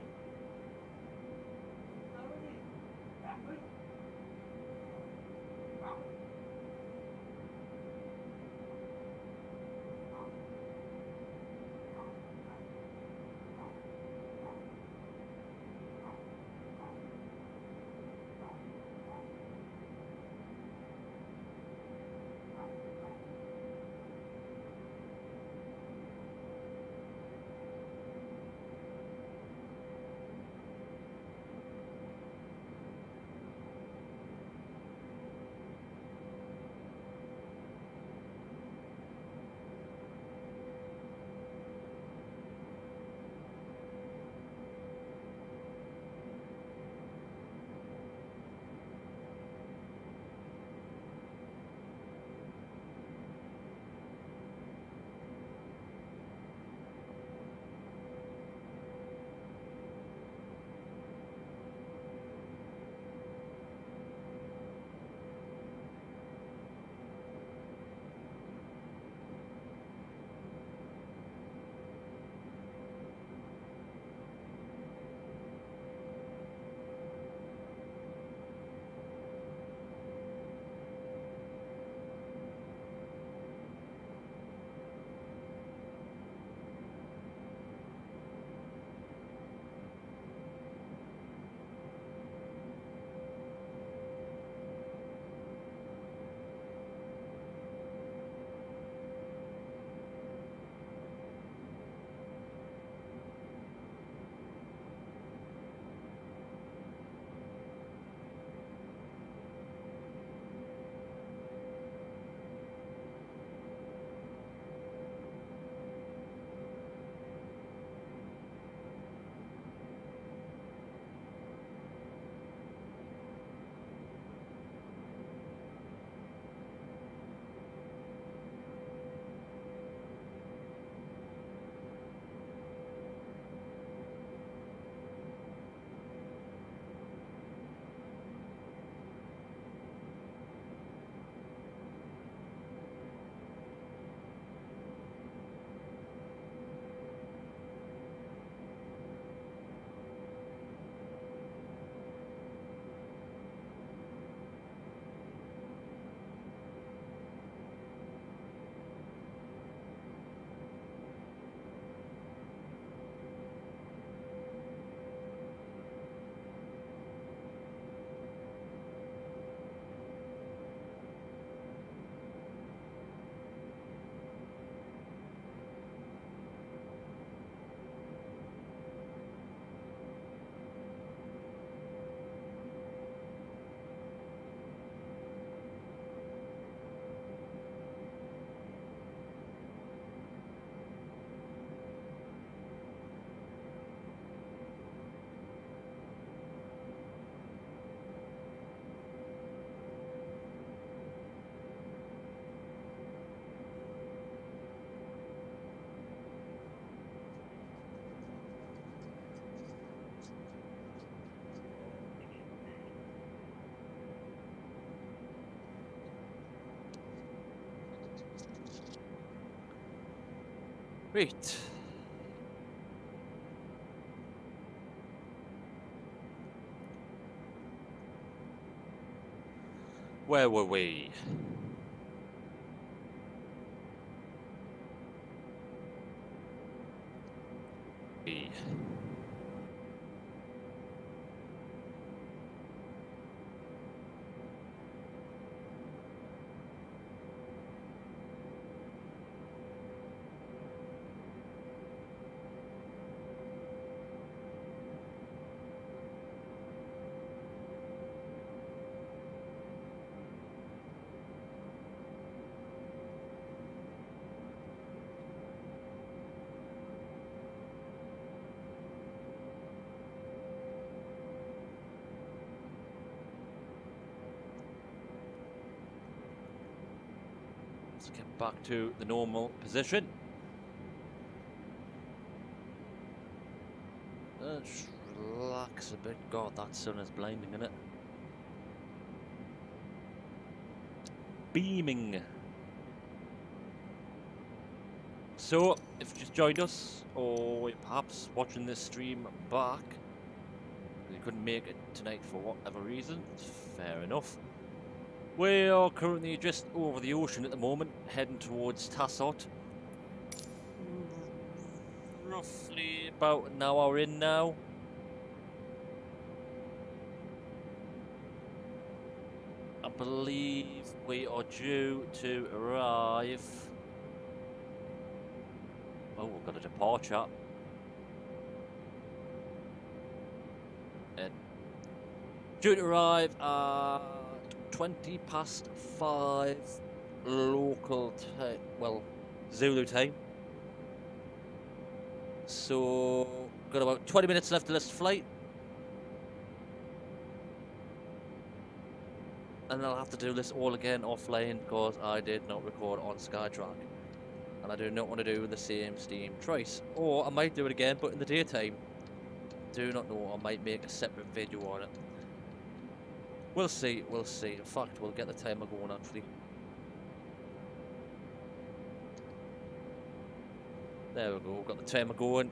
Right. Where were we? Let's get back to the normal position. Just relax a bit. God, that sun is blinding, isn't it? Beaming. So, if you just joined us, or perhaps watching this stream back, you couldn't make it tonight for whatever reason, fair enough. We are currently just over the ocean at the moment, heading towards Tassot. Roughly about an hour in now. I believe we are due to arrive. Oh, we've got a departure. Due to arrive at 5:20 local time, well, Zulu time. So, got about 20 minutes left of this flight. And I'll have to do this all again offline because I did not record on Skytrack. And I do not want to do the same Steam twice. Or I might do it again, but in the daytime. Do not know, I might make a separate video on it. We'll see, we'll see. In fact, we'll get the timer going actually. There we go, we've got the timer going.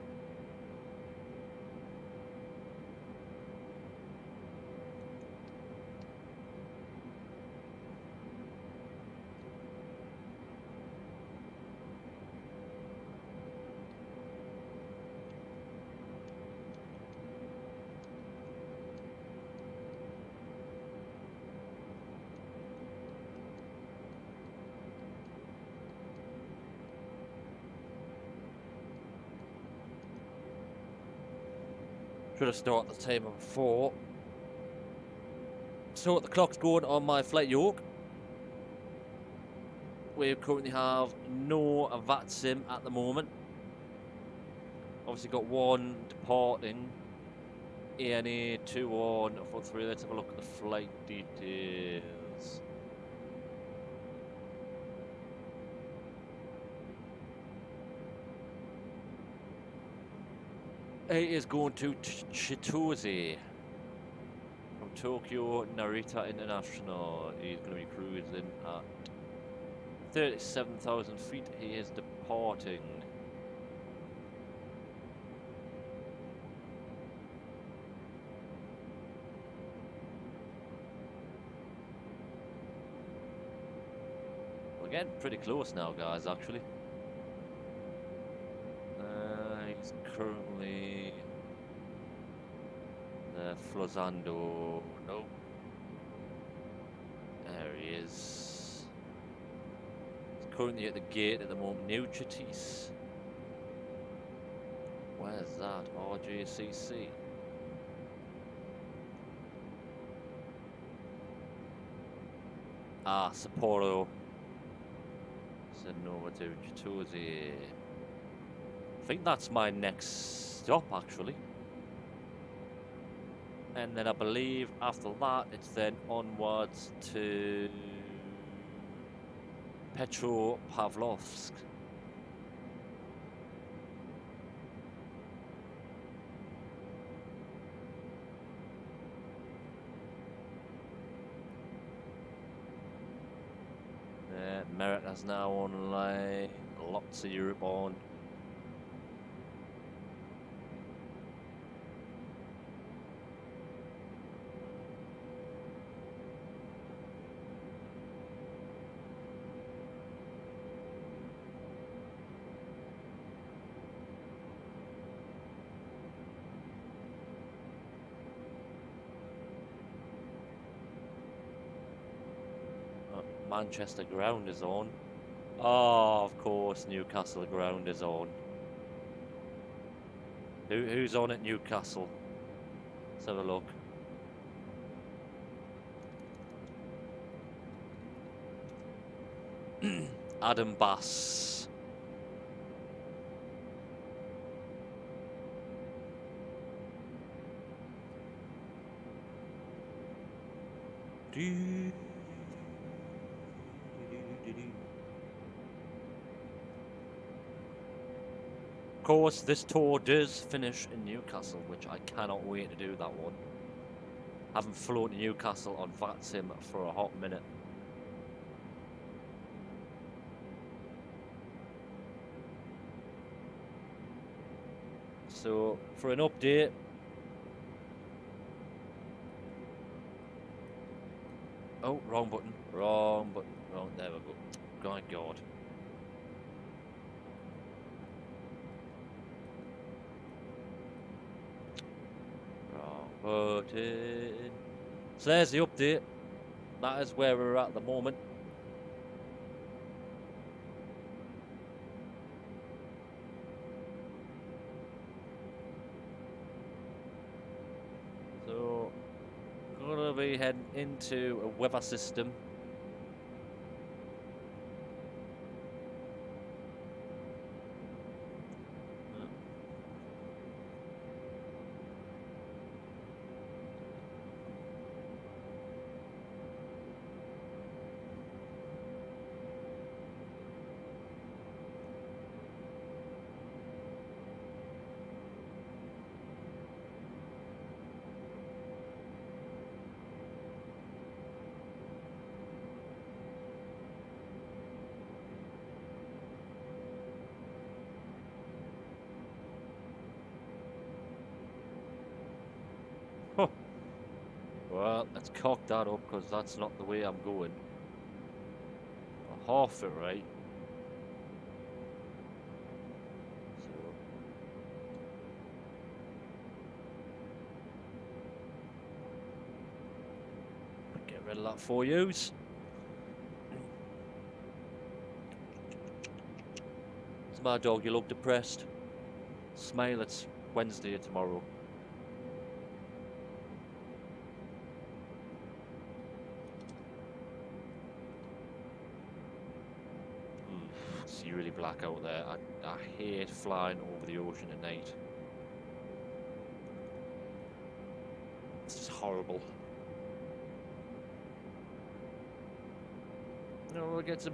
Should have started the timer before. So the clock's going on my flight yoke. We currently have no VATSIM at the moment. Obviously got one departing. ANA 2143. Let's have a look at the flight details. It is going to Chitose from Tokyo Narita International. He's going to be cruising at 37,000 feet. He is departing. We're getting pretty close now, guys, actually. He's currently Flozando. No. There he is. He's currently at the gate at the moment. New Chitise. Where's that? RJCC. Ah, Sapporo. Sending over to Chitose. I think that's my next stop, actually. And then I believe after that, it's then onwards to Petropavlovsk. America's now online. Lots of Europe on. Manchester ground is on. Oh, of course, Newcastle ground is on. Who's on at Newcastle? Let's have a look. Adam Bass. Of course, this tour does finish in Newcastle, which I cannot wait to do that one. Haven't flown to Newcastle on VATSIM for a hot minute. So, for an update, oh, wrong button, wrong, there we go. My God. Wrong button. So there's the update. That is where we're at the moment. So, gonna be heading into a weather system. Well, let's cock that up because that's not the way I'm going. Half it right. So. Get rid of that for yous. It's my dog, you look depressed. Smile, it's Wednesday tomorrow. Really black out there. I hate flying over the ocean at night. It's just horrible. No, we'll get some.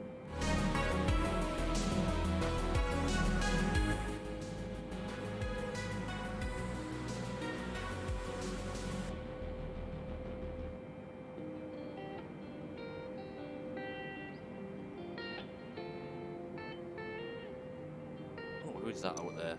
Who's that out there?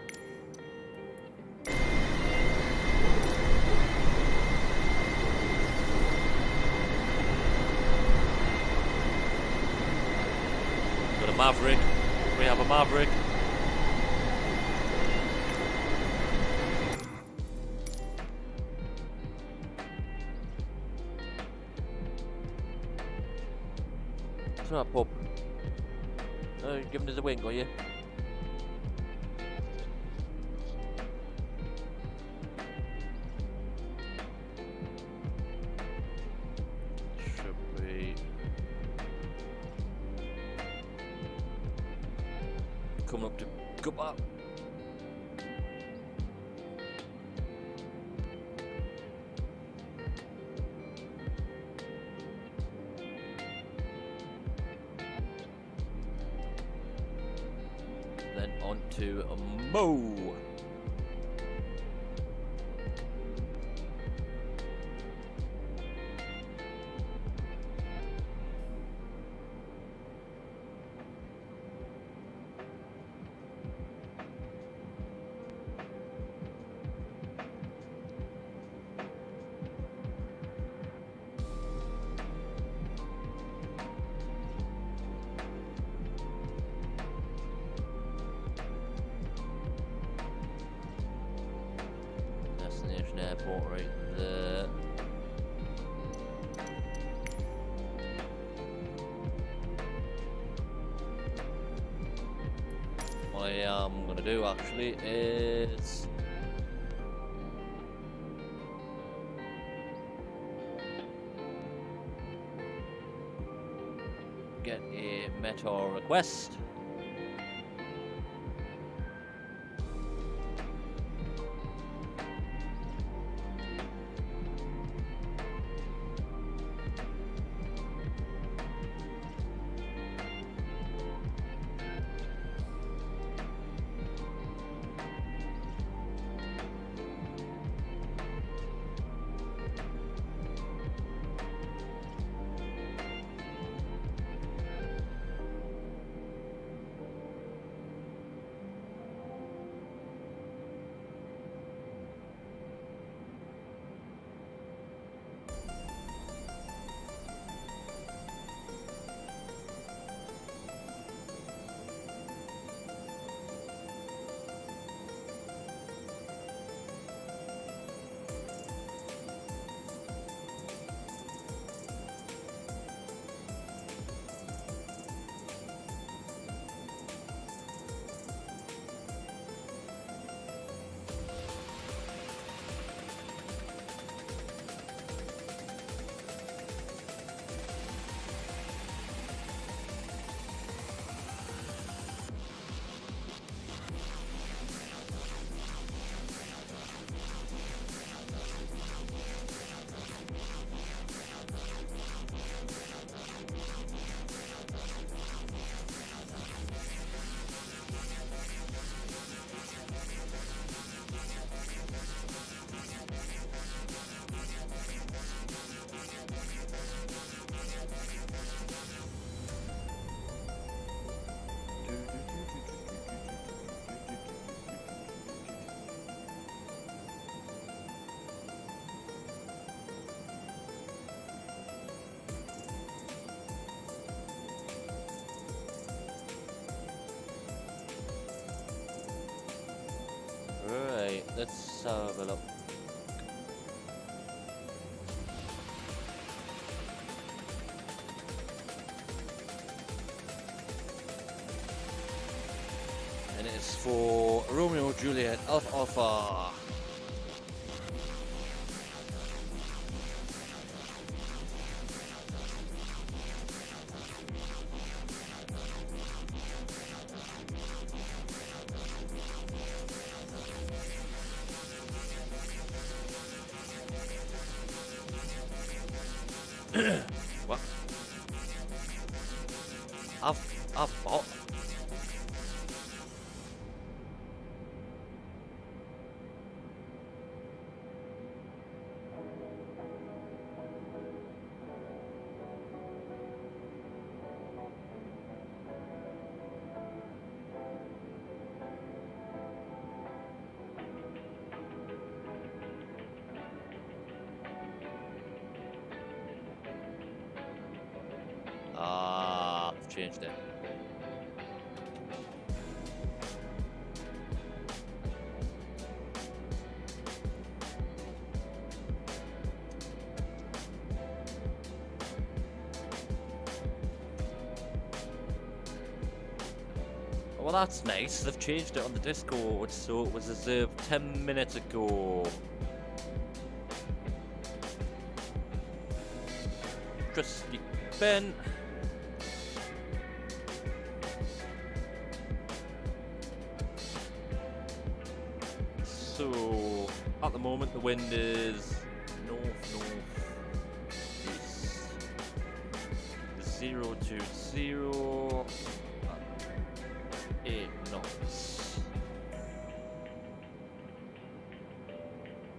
Got a Maverick. We have a Maverick. What's that, pup? Oh, you're giving us a wink, are you? Coming up to Goodbye. Then on to Mo. Airport right there. what I am gonna do actually is get a meta request. Right, let's have a look. And it is for Romeo Juliet Alpha Alpha. What? I've changed it. Well, that's nice. They've changed it on the Discord, so it was reserved 10 minutes ago. Trusty Ben. So, at the moment, the wind is north-northeast. 0 to 0 at 8 knots.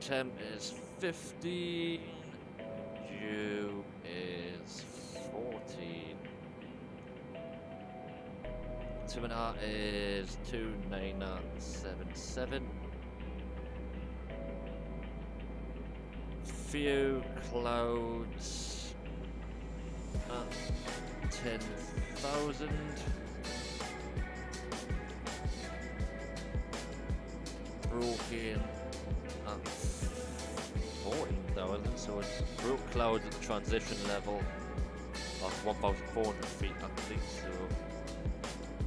Temp is 15. Dew is 14. 2.5 is 29977. Few clouds at 10,000. Broken at 14,000, so it's broke clouds at the transition level of 1,400 feet actually, so,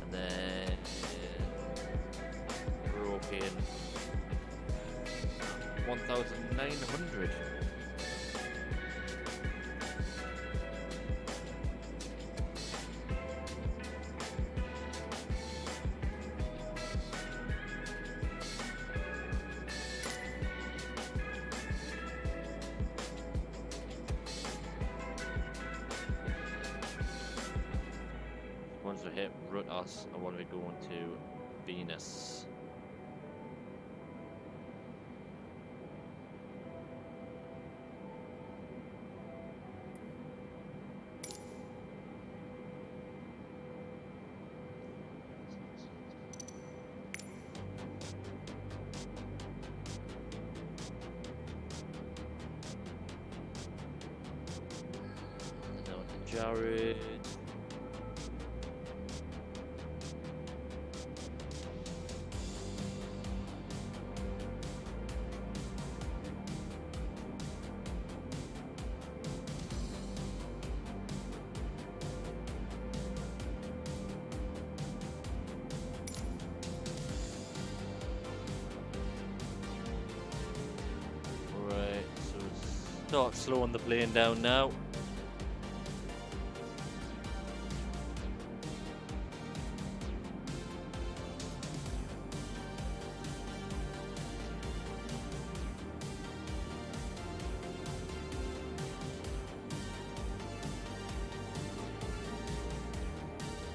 and then 1,900. Once we hit Rutas, I want to be going to Venus. Down to Jared. Right, so start slowing the plane down now.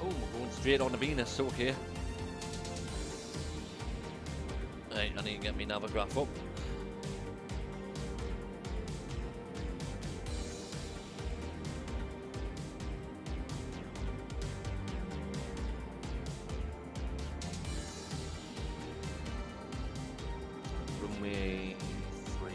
Oh, we're going straight on to Venus, okay. Right, I need to get my navigaph up. Runway 34.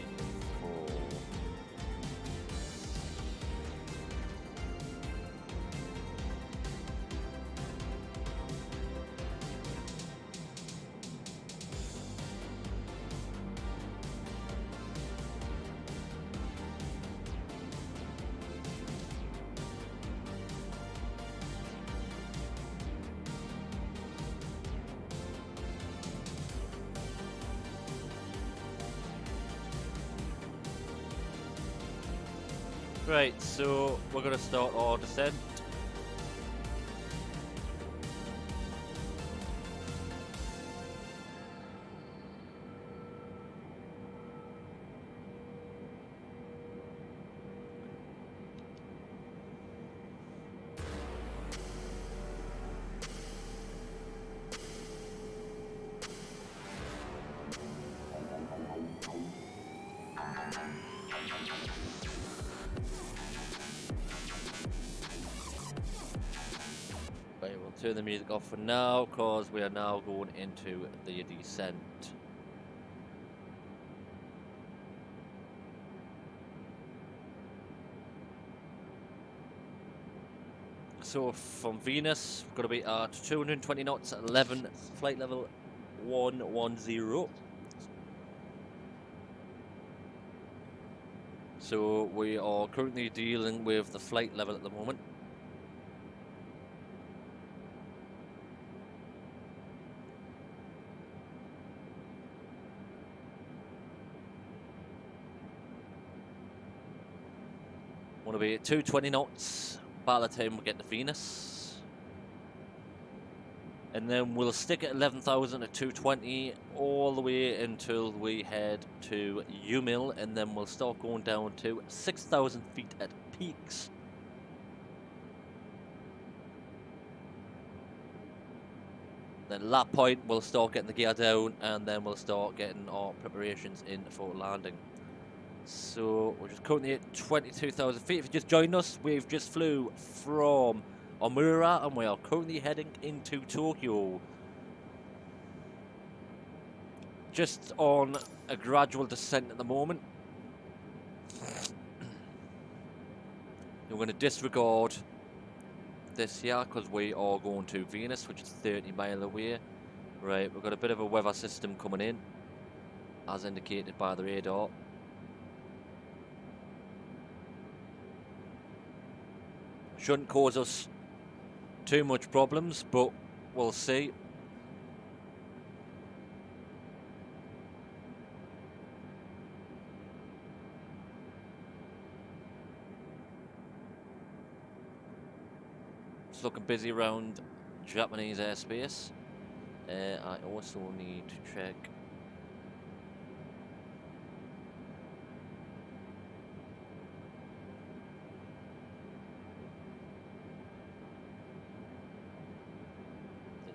Right, so we're going to start our descent. Right, we'll turn the music off for now because we are now going into the descent. So from Venus, we're going to be at 220 knots at 11, flight level 110. So we are currently dealing with the flight level at the moment. Want to be at 220 knots by the time we get to Venus. And then we'll stick at 11,000 at 220 all the way until we head to UMIL, and then we'll start going down to 6,000 feet at peaks. Then at that point we'll start getting the gear down, and then we'll start getting our preparations in for landing. So we're just currently at 22,000 feet. If you just joined us, we've just flew from Omura and we are currently heading into Tokyo. Just on a gradual descent at the moment. We're going to disregard this here because we are going to Venus, which is 30 miles away. Right, we've got a bit of a weather system coming in, as indicated by the radar. Shouldn't cause us too much problems, but we'll see. It's looking busy around Japanese airspace. I also need to check.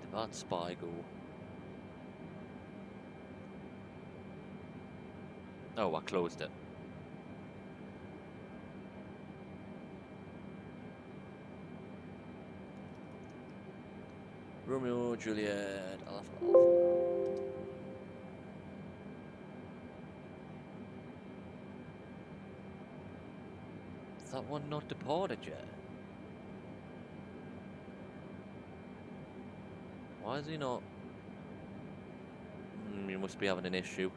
Did that spy go? Oh, I closed it. Romeo, Juliet, Alpha, Alpha. Is that one not departed yet? Why is he not? You must be having an issue.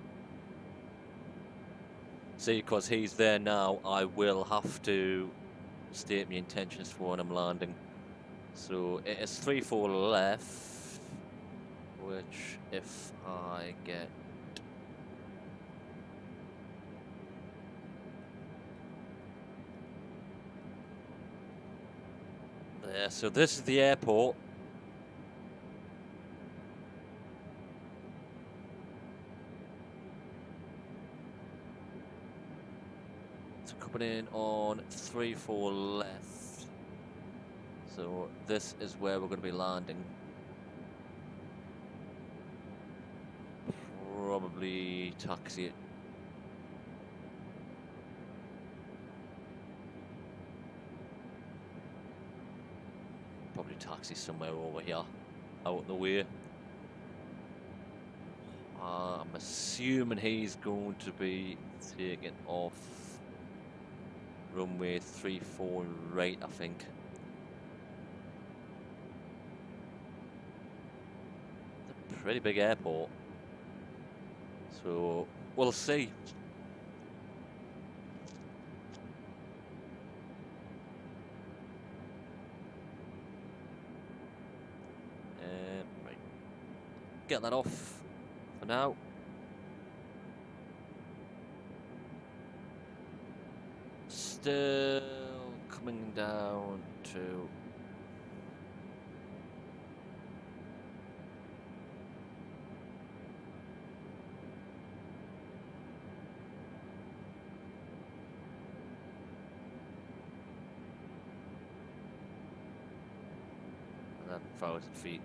See, because he's there now, I will have to state my intentions for when I'm landing. So it is 3-4 left, which if I get there, so this is the airport. So coming in on 3-4 left. So this is where we're going to be landing. Probably taxi it. Probably taxi somewhere over here, out of the way. I'm assuming he's going to be taking off runway 34 right, I think. It's a pretty big airport. So we'll see. Right. Get that off for now. Still coming down to that 1,000 feet.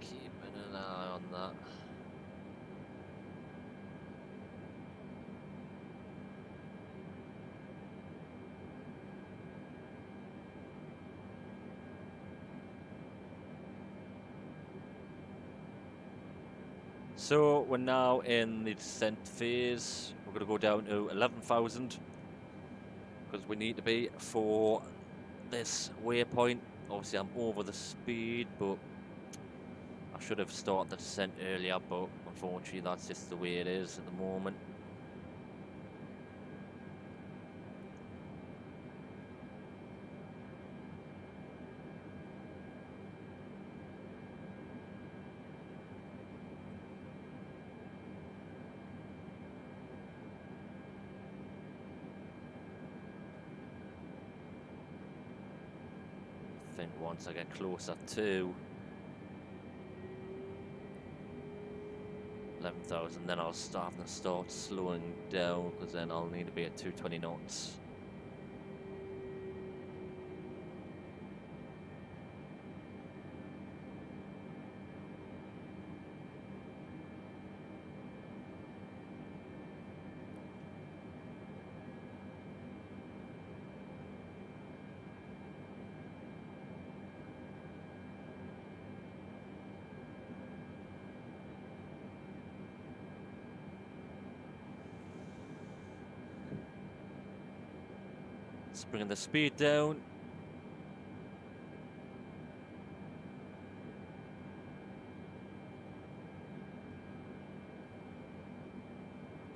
Keeping an eye on that. So we're now in the descent phase. We're going to go down to 11,000 because we need to be for this waypoint. Obviously I'm over the speed, but I should have started the descent earlier, but unfortunately that's just the way it is at the moment. I think once I get closer to 11,000, then I'll start slowing down, because then I'll need to be at 220 knots. Just bringing the speed down.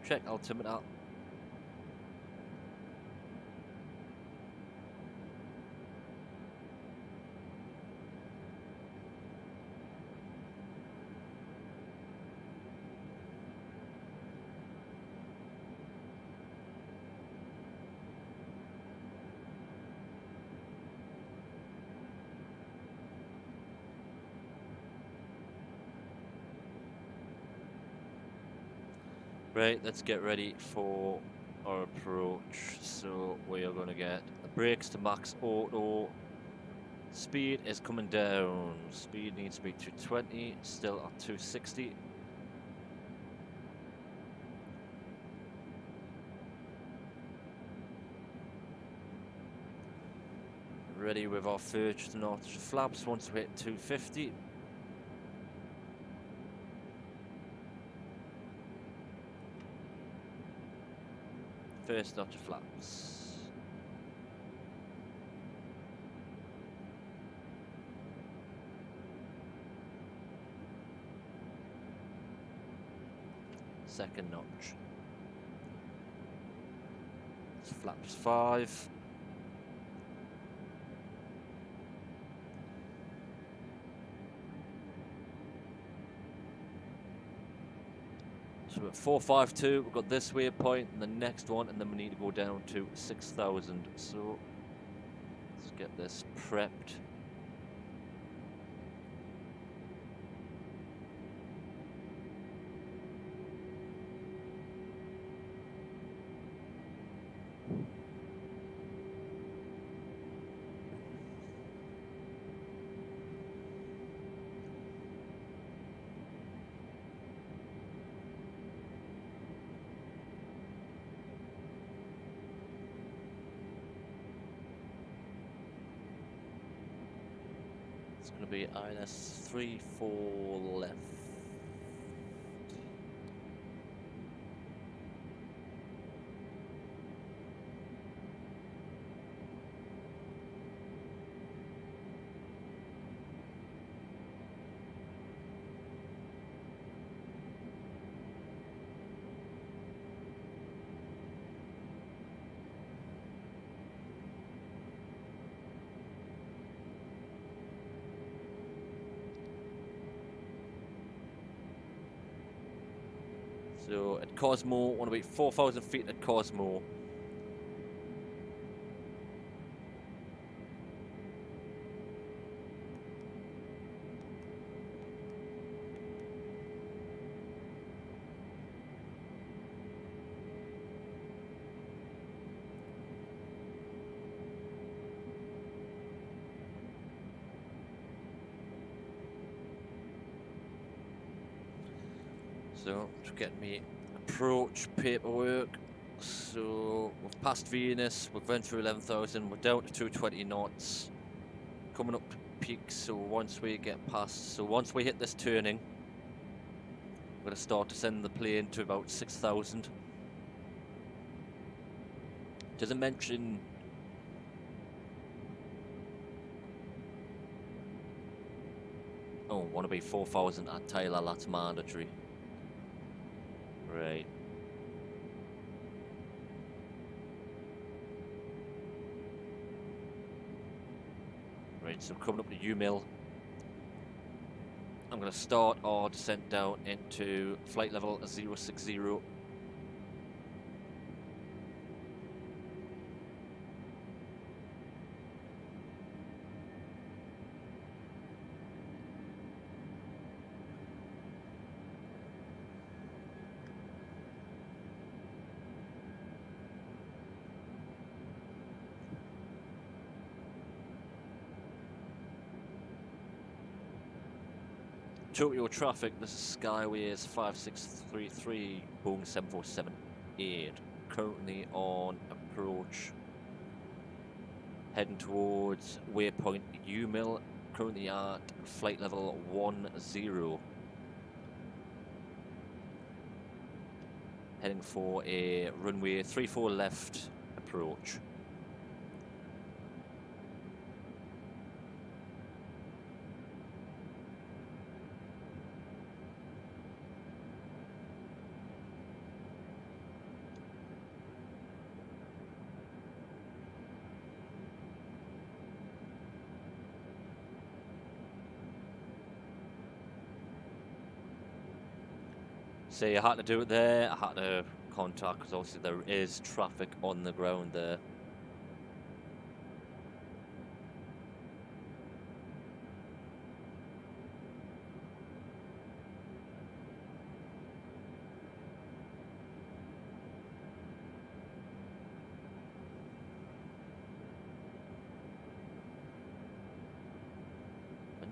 Check altimeter. Right, let's get ready for our approach. So we are going to get the brakes to max auto. Speed is coming down. Speed needs to be 220, still at 260. Ready with our first notch flaps once we hit 250. First notch flaps. Second notch. It's flaps 5. So we're at 452, we've got this waypoint and the next one, and then we need to go down to 6,000. So let's get this prepped. It's going to be INS 34 left. So at Cosmo, want to be 4,000 feet at Cosmo. So, just get me approach paperwork. So, we've passed Venus, we've went through 11,000, we're down to 220 knots. Coming up to peak, so once we get past, so once we hit this turning, we're going to start to send the plane to about 6,000. Does it mention... Oh, want to be 4,000 at Tyler, that's mandatory. Right. Right, so coming up to U-Mill. I'm going to start our descent down into flight level 060. Tokyo traffic, this is Skyways 5633, Boeing 747-8, currently on approach, heading towards waypoint U-Mill, currently at flight level 10, heading for a runway 34 left approach. So I had to do it there, I had to contact, because obviously there is traffic on the ground there.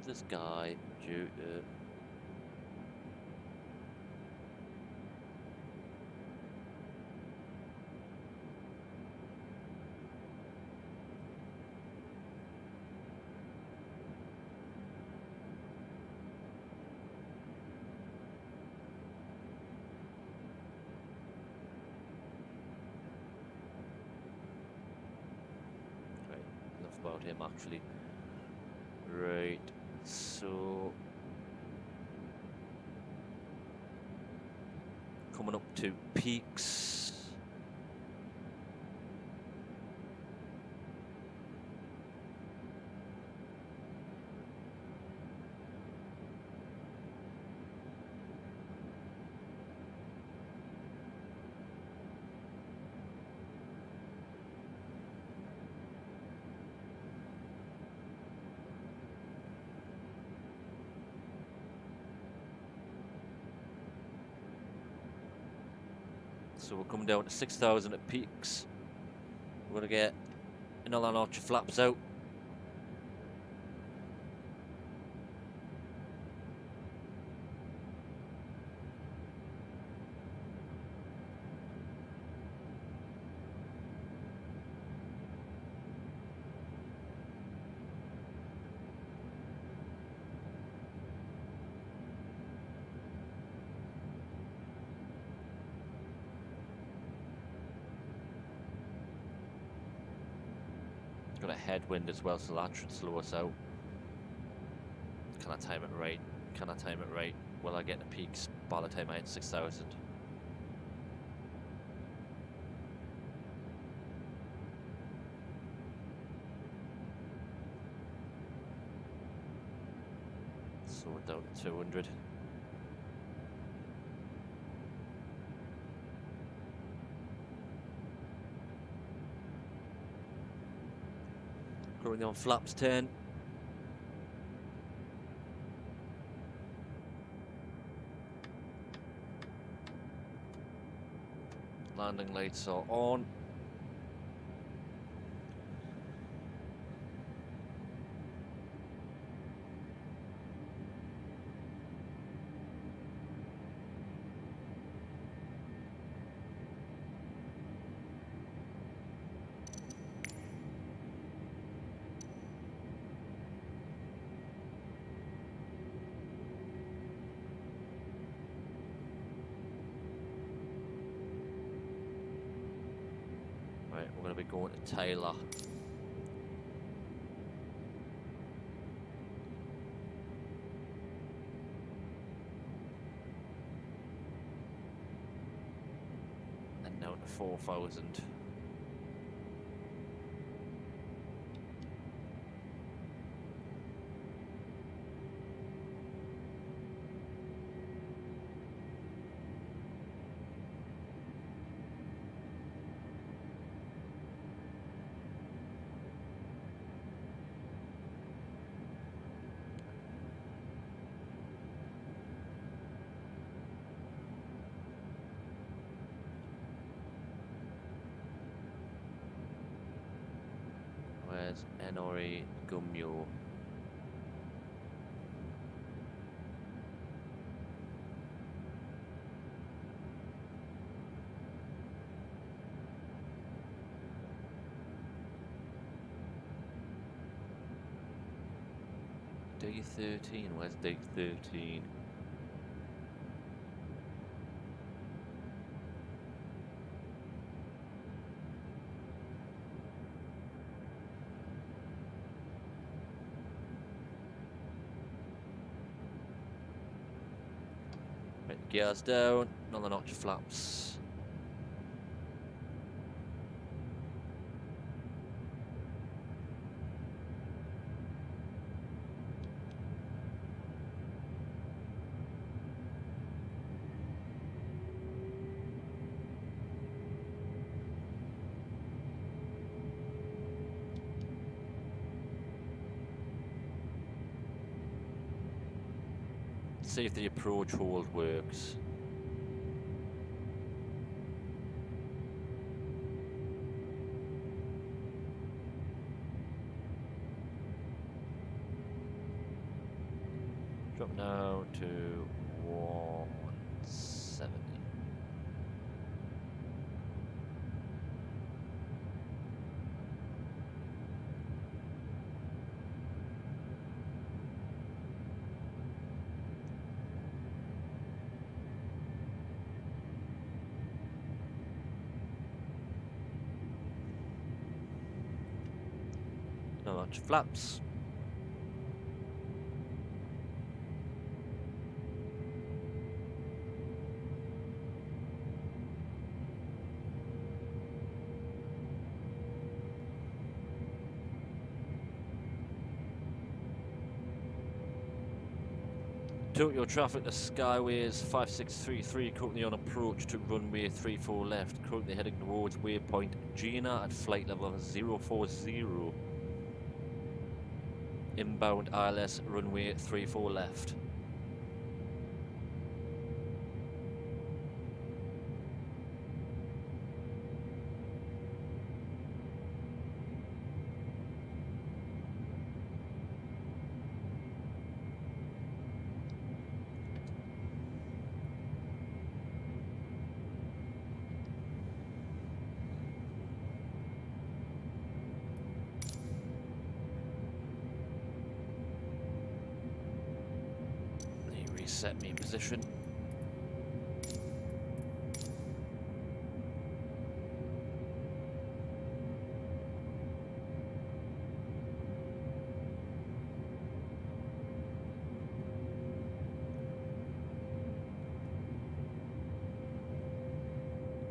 into the sky due to enough about him actually. Right, so coming up to peaks. So we're coming down to 6,000 at peaks. We're going to get another notch of flaps out. Got a headwind as well, so that should slow us out. Can I time it right? Can I time it right? Will I get the peaks by the time I hit 6,000? So we're down to 200. Currently on flaps 10. Landing lights are on. Right, we're going to be going to Taylor. And down to 4,000. Where's Enori Gumyo? Day 13, where's day 13? Right, gears down, another notch of flaps. See if the approach hold works. Drop down to 170. Not much flaps. Tokyo traffic to Skyways 5633, currently on approach to runway 34 left, currently heading towards waypoint Gina at flight level 040. Inbound ILS runway 34 left. Reset me position.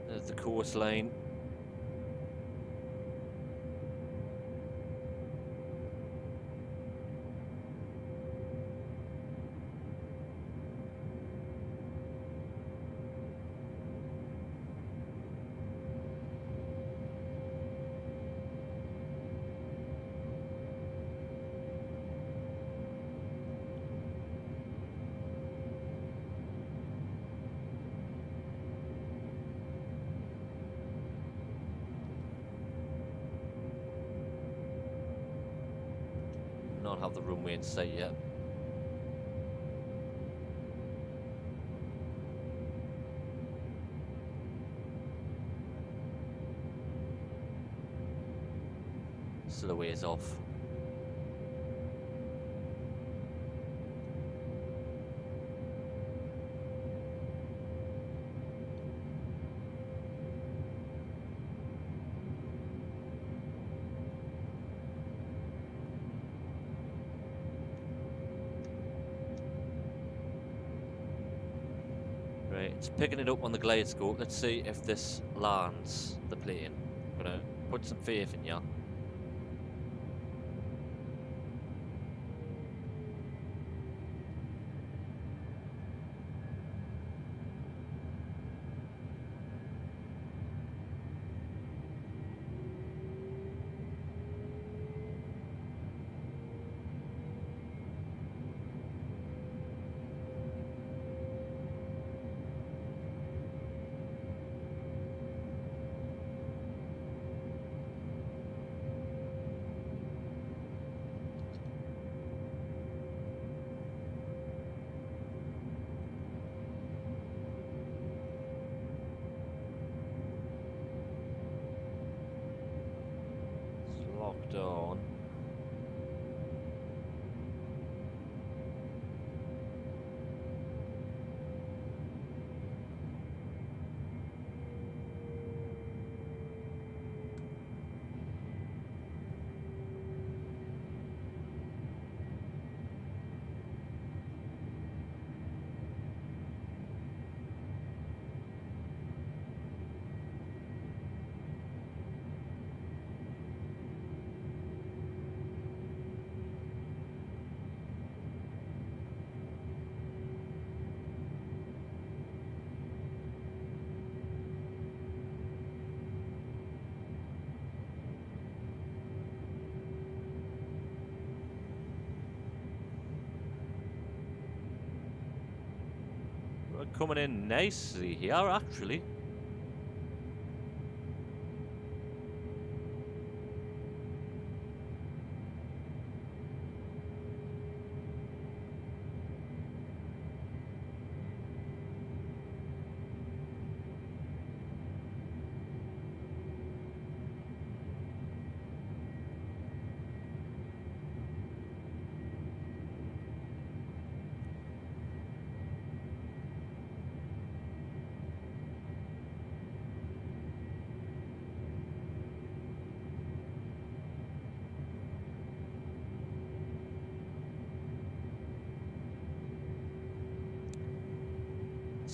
There's the coastline. Not have the runway in sight yet. Still a ways off. Right, it's picking it up on the glide scope. Let's see if this lands the plane. I'm gonna put some faith in ya. Locked on. We're coming in nicely here, actually.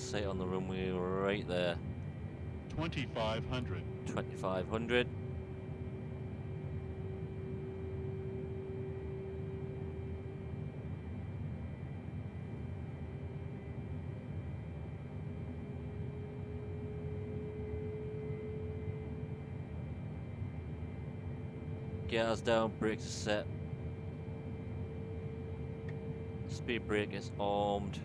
sight on the runway right there. 2,500. 2,500. Gears down, brakes are set. Speed brake is armed.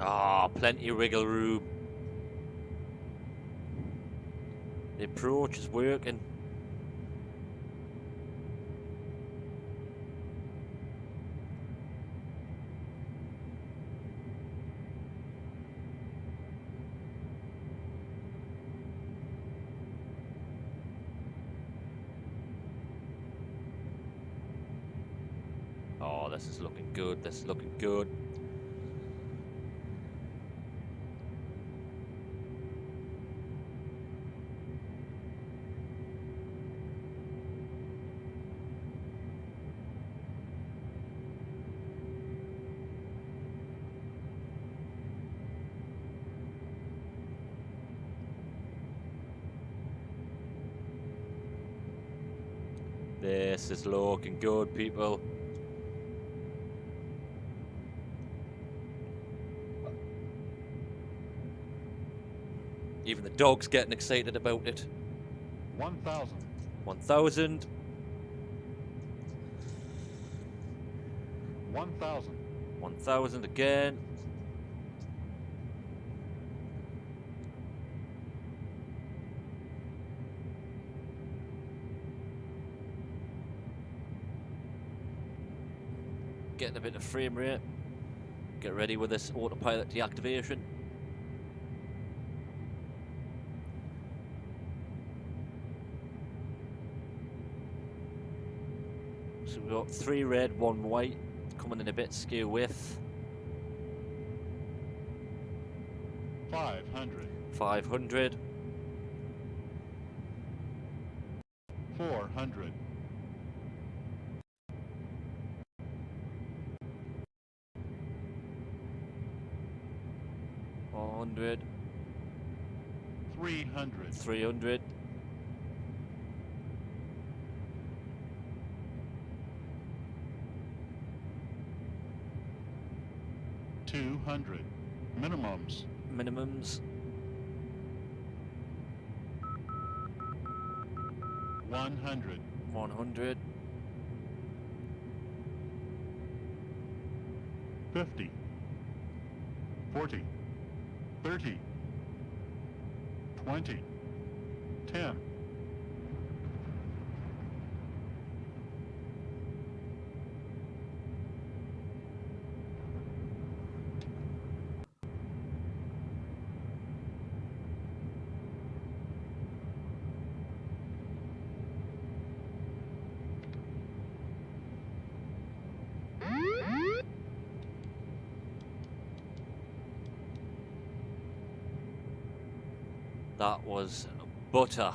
Ah, plenty of wiggle room. The approach is working. Oh, this is looking good. This is looking good. This is looking good, people. Even the dog's getting excited about it. 1,000. 1,000. 1,000. 1,000 again. Getting a bit of frame rate. Get ready with this autopilot deactivation. So we've got 3 red, 1 white, coming in a bit skew with 500. 500, 400. 400, 300. 300, 200. Minimums. minimums, 100. 100, 50. 40. 30. 20. 10. that was butter.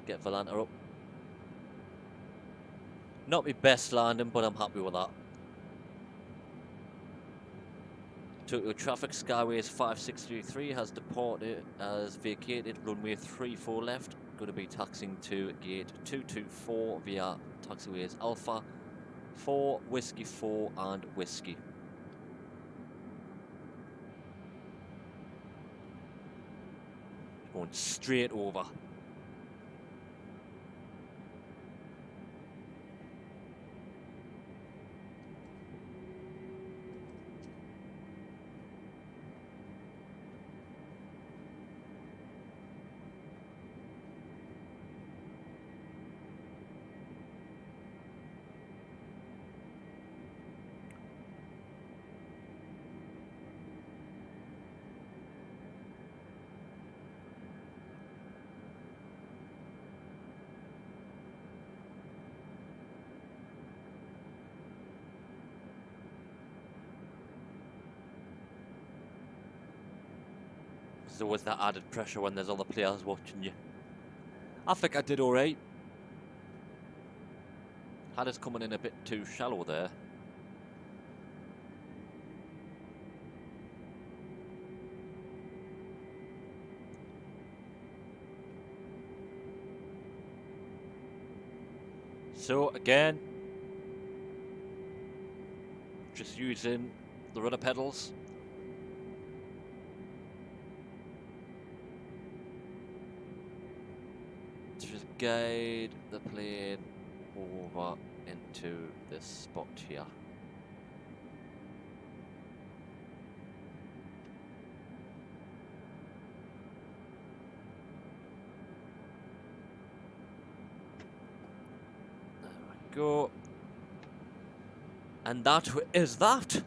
Get Volanta up. Not my best landing, but I'm happy with that. Tokyo traffic, Skyways 5633 has departed, has vacated runway 34 left. Going to be taxiing to gate 224 via taxiways Alpha 4, Whiskey 4 and Whiskey. Going straight over. there's always that added pressure when there's other players watching you. I think I did alright. Had us coming in a bit too shallow there. So again, just using the rudder pedals. To just guide the plane over into this spot here. There we go. And that is that.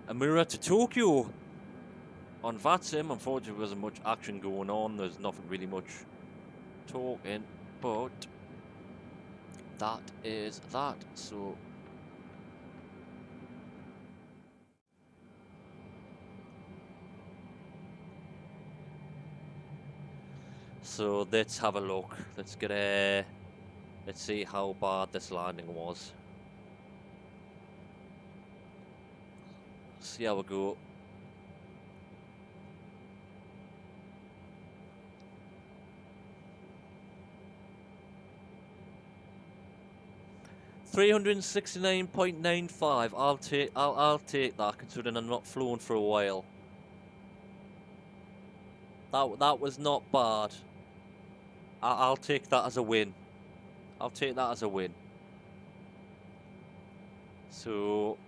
Omura-tokyo. On that sim, unfortunately, there wasn't much action going on. There's nothing really much talking, but that is that. So let's have a look. Let's see how bad this landing was. See how we go. $369.95. I'll take that, considering I'm not flown for a while. That was not bad. I'll take that as a win. I'll take that as a win. So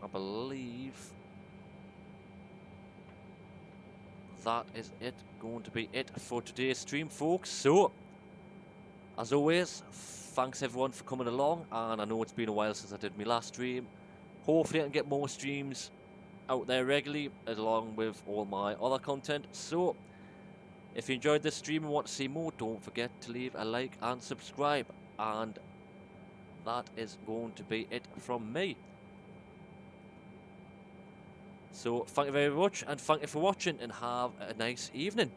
I believe that is going to be it for today's stream, folks. So as always, thanks everyone for coming along, and I know it's been a while since I did my last stream. Hopefully I can get more streams out there regularly along with all my other content. So if you enjoyed this stream and want to see more, don't forget to leave a like and subscribe. And that is going to be it from me. So thank you very much, and thank you for watching, and have a nice evening.